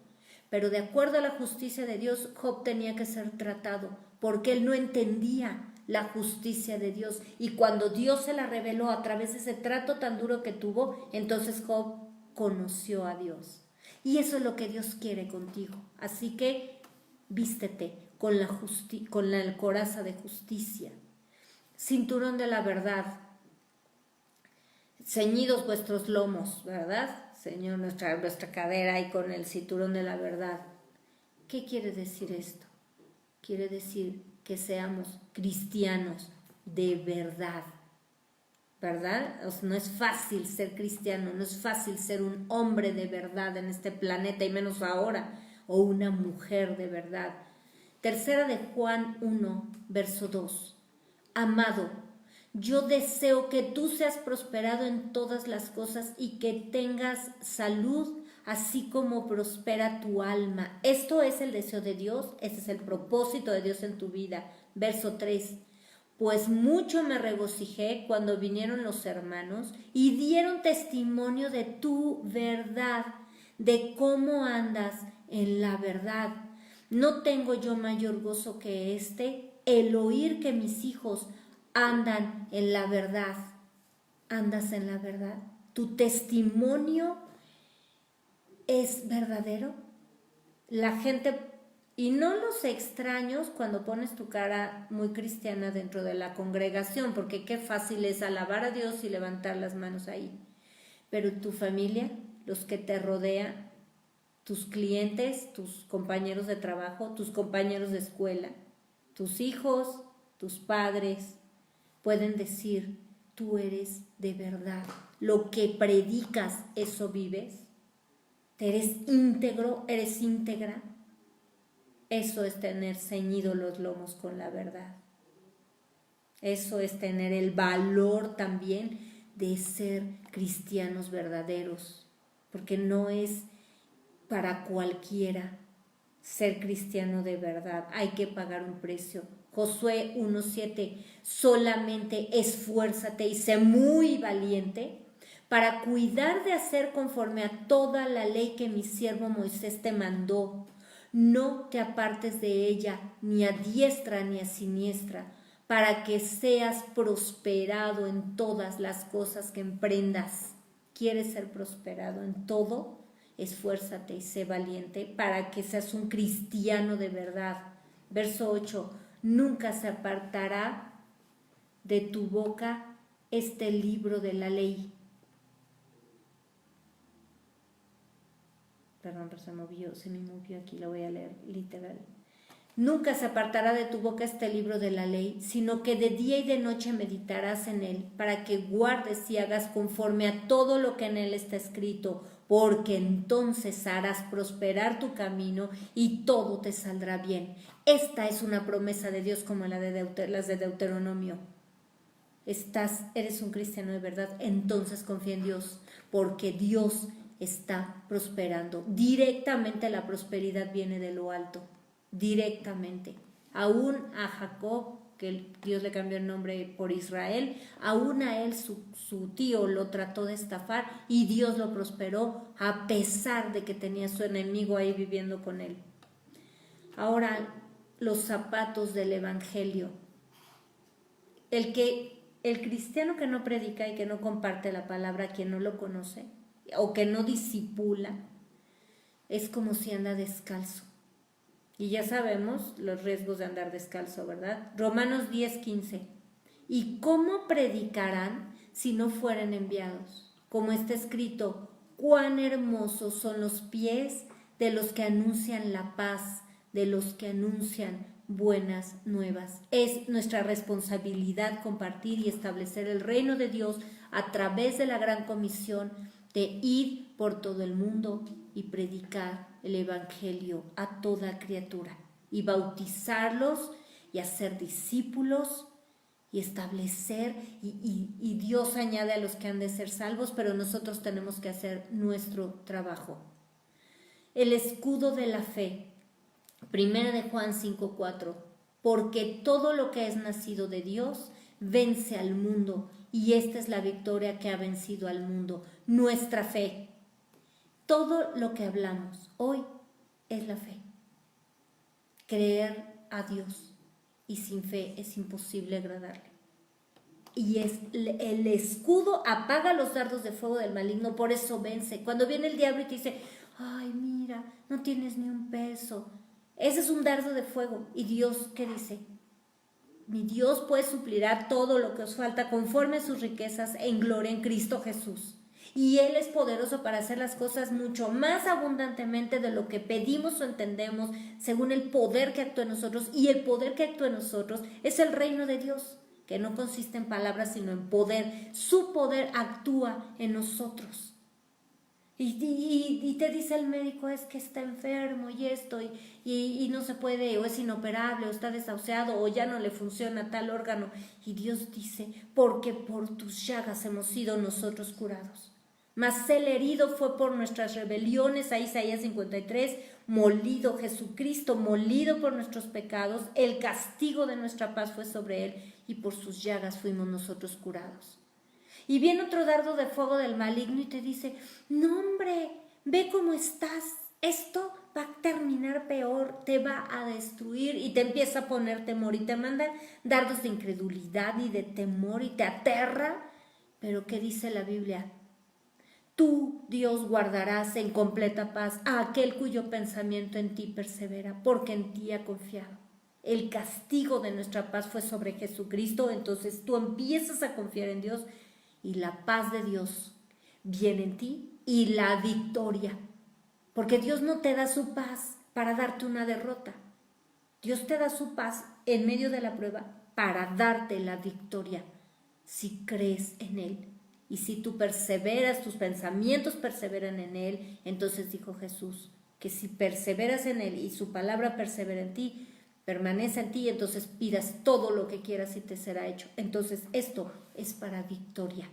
pero de acuerdo a la justicia de Dios, Job tenía que ser tratado, porque él no entendía la justicia de Dios. Y cuando Dios se la reveló a través de ese trato tan duro que tuvo, entonces Job conoció a Dios. Y eso es lo que Dios quiere contigo. Así que vístete con la coraza de justicia, cinturón de la verdad, ceñidos vuestros lomos, ¿verdad? Señor, nuestra cadera y con el cinturón de la verdad. ¿Qué quiere decir esto? Quiere decir que seamos cristianos de verdad, ¿verdad? O sea, no es fácil ser cristiano, no es fácil ser un hombre de verdad en este planeta y menos ahora, o una mujer de verdad. Tercera de Juan 1, verso 2. Amado, yo deseo que tú seas prosperado en todas las cosas y que tengas salud, así como prospera tu alma. Esto es el deseo de Dios, ese es el propósito de Dios en tu vida. Verso 3. Pues mucho me regocijé cuando vinieron los hermanos y dieron testimonio de tu verdad, de cómo andas en la verdad. No tengo yo mayor gozo que el oír que mis hijos andan en la verdad. ¿Andas en la verdad? ¿Tu testimonio es verdadero? La gente, y no los extraños cuando pones tu cara muy cristiana dentro de la congregación, porque qué fácil es alabar a Dios y levantar las manos ahí. Pero tu familia, los que te rodean, tus clientes, tus compañeros de trabajo, tus compañeros de escuela, tus hijos, tus padres, pueden decir, tú eres de verdad. Lo que predicas, eso vives. ¿Eres íntegro? ¿Eres íntegra? Eso es tener ceñidos los lomos con la verdad. Eso es tener el valor también de ser cristianos verdaderos, porque no es para cualquiera. ser cristiano de verdad. Hay que pagar un precio. Josué 1:7, solamente esfuérzate y sé muy valiente para cuidar de hacer conforme a toda la ley que mi siervo Moisés te mandó. No te apartes de ella, ni a diestra ni a siniestra, para que seas prosperado en todas las cosas que emprendas. ¿Quieres ser prosperado en todo? Esfuérzate y sé valiente para que seas un cristiano de verdad. Verso 8, nunca se apartará de tu boca este libro de la ley. Perdón, se me movió aquí, lo voy a leer literal. Nunca se apartará de tu boca este libro de la ley, sino que de día y de noche meditarás en él, para que guardes y hagas conforme a todo lo que en él está escrito, porque entonces harás prosperar tu camino y todo te saldrá bien. Esta es una promesa de Dios como las de Deuteronomio. Eres un cristiano de verdad, entonces confía en Dios, porque Dios está prosperando. Directamente la prosperidad viene de lo alto, directamente. Aún a Jacob, que Dios le cambió el nombre por Israel, aún a él su tío lo trató de estafar y Dios lo prosperó a pesar de que tenía su enemigo ahí viviendo con él. Ahora, los zapatos del evangelio. El cristiano que no predica y que no comparte la palabra, quien no lo conoce o que no discipula, es como si anda descalzo. Y ya sabemos los riesgos de andar descalzo, ¿verdad? Romanos 10:15. ¿Y cómo predicarán si no fueren enviados? Como está escrito, cuán hermosos son los pies de los que anuncian la paz, de los que anuncian buenas nuevas. Es nuestra responsabilidad compartir y establecer el reino de Dios a través de la gran comisión de ir por todo el mundo y predicar el evangelio a toda criatura y bautizarlos y hacer discípulos y establecer y Dios añade a los que han de ser salvos, pero nosotros tenemos que hacer nuestro trabajo. El escudo de la fe. Primera de Juan 5:4, porque todo lo que es nacido de Dios vence al mundo, y esta es la victoria que ha vencido al mundo, nuestra fe. Todo lo que hablamos hoy es la fe. Creer a Dios, y sin fe es imposible agradarle. Y es el escudo apaga los dardos de fuego del maligno, por eso vence. Cuando viene el diablo y te dice, ay, mira, no tienes ni un peso, ese es un dardo de fuego. ¿Y Dios qué dice? Mi Dios pues suplirá todo lo que os falta conforme a sus riquezas en gloria en Cristo Jesús. Y Él es poderoso para hacer las cosas mucho más abundantemente de lo que pedimos o entendemos, según el poder que actúa en nosotros. Y el poder que actúa en nosotros es el reino de Dios, que no consiste en palabras, sino en poder. Su poder actúa en nosotros. Y te dice el médico, es que está enfermo y esto, y no se puede, o es inoperable, o está desahuciado, o ya no le funciona tal órgano. Y Dios dice, porque por tus llagas hemos sido nosotros curados. Mas el herido fue por nuestras rebeliones, a Isaías 53, molido Jesucristo, molido por nuestros pecados, el castigo de nuestra paz fue sobre él, y por sus llagas fuimos nosotros curados. Y viene otro dardo de fuego del maligno y te dice, no hombre, ve cómo estás, esto va a terminar peor, te va a destruir, y te empieza a poner temor y te manda dardos de incredulidad y de temor y te aterra. Pero ¿qué dice la Biblia? Tú, Dios, guardarás en completa paz a aquel cuyo pensamiento en ti persevera, porque en ti ha confiado. El castigo de nuestra paz fue sobre Jesucristo, entonces tú empiezas a confiar en Dios y la paz de Dios viene en ti y la victoria. Porque Dios no te da su paz para darte una derrota. Dios te da su paz en medio de la prueba para darte la victoria si crees en Él. Y si tú perseveras, tus pensamientos perseveran en Él, entonces dijo Jesús que si perseveras en Él y su palabra persevera en ti, permanece en ti, entonces pidas todo lo que quieras y te será hecho. Entonces esto es para victoria.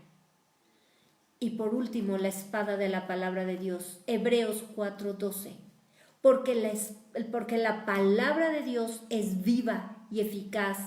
Y por último, la espada de la palabra de Dios, Hebreos 4:12. porque la palabra de Dios es viva y eficaz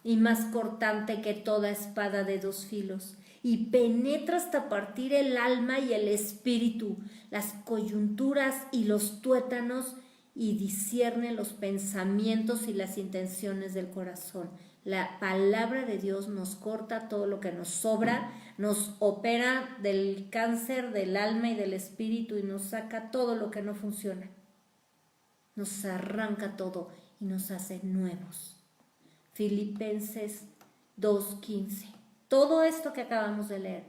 y más cortante que toda espada de dos filos, y penetra hasta partir el alma y el espíritu, las coyunturas y los tuétanos, y discierne los pensamientos y las intenciones del corazón. La palabra de Dios nos corta todo lo que nos sobra, nos opera del cáncer del alma y del espíritu y nos saca todo lo que no funciona. Nos arranca todo y nos hace nuevos. Filipenses 2:15. Todo esto que acabamos de leer,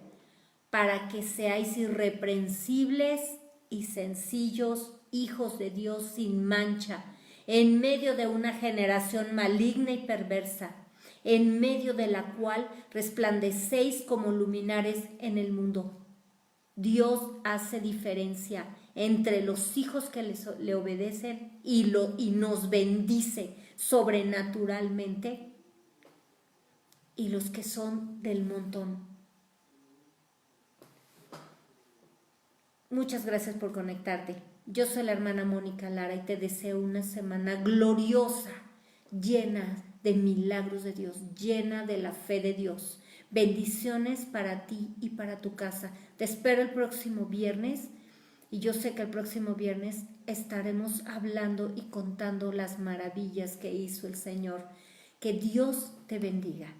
para que seáis irreprensibles y sencillos, hijos de Dios sin mancha, en medio de una generación maligna y perversa, en medio de la cual resplandecéis como luminares en el mundo. Dios hace diferencia entre los hijos que le obedecen y nos bendice sobrenaturalmente, y los que son del montón. Muchas gracias por conectarte. Yo soy la hermana Mónica Lara y te deseo una semana gloriosa, llena de milagros de Dios, llena de la fe de Dios. Bendiciones para ti y para tu casa. Te espero el próximo viernes y yo sé que el próximo viernes estaremos hablando y contando las maravillas que hizo el Señor. Que Dios te bendiga.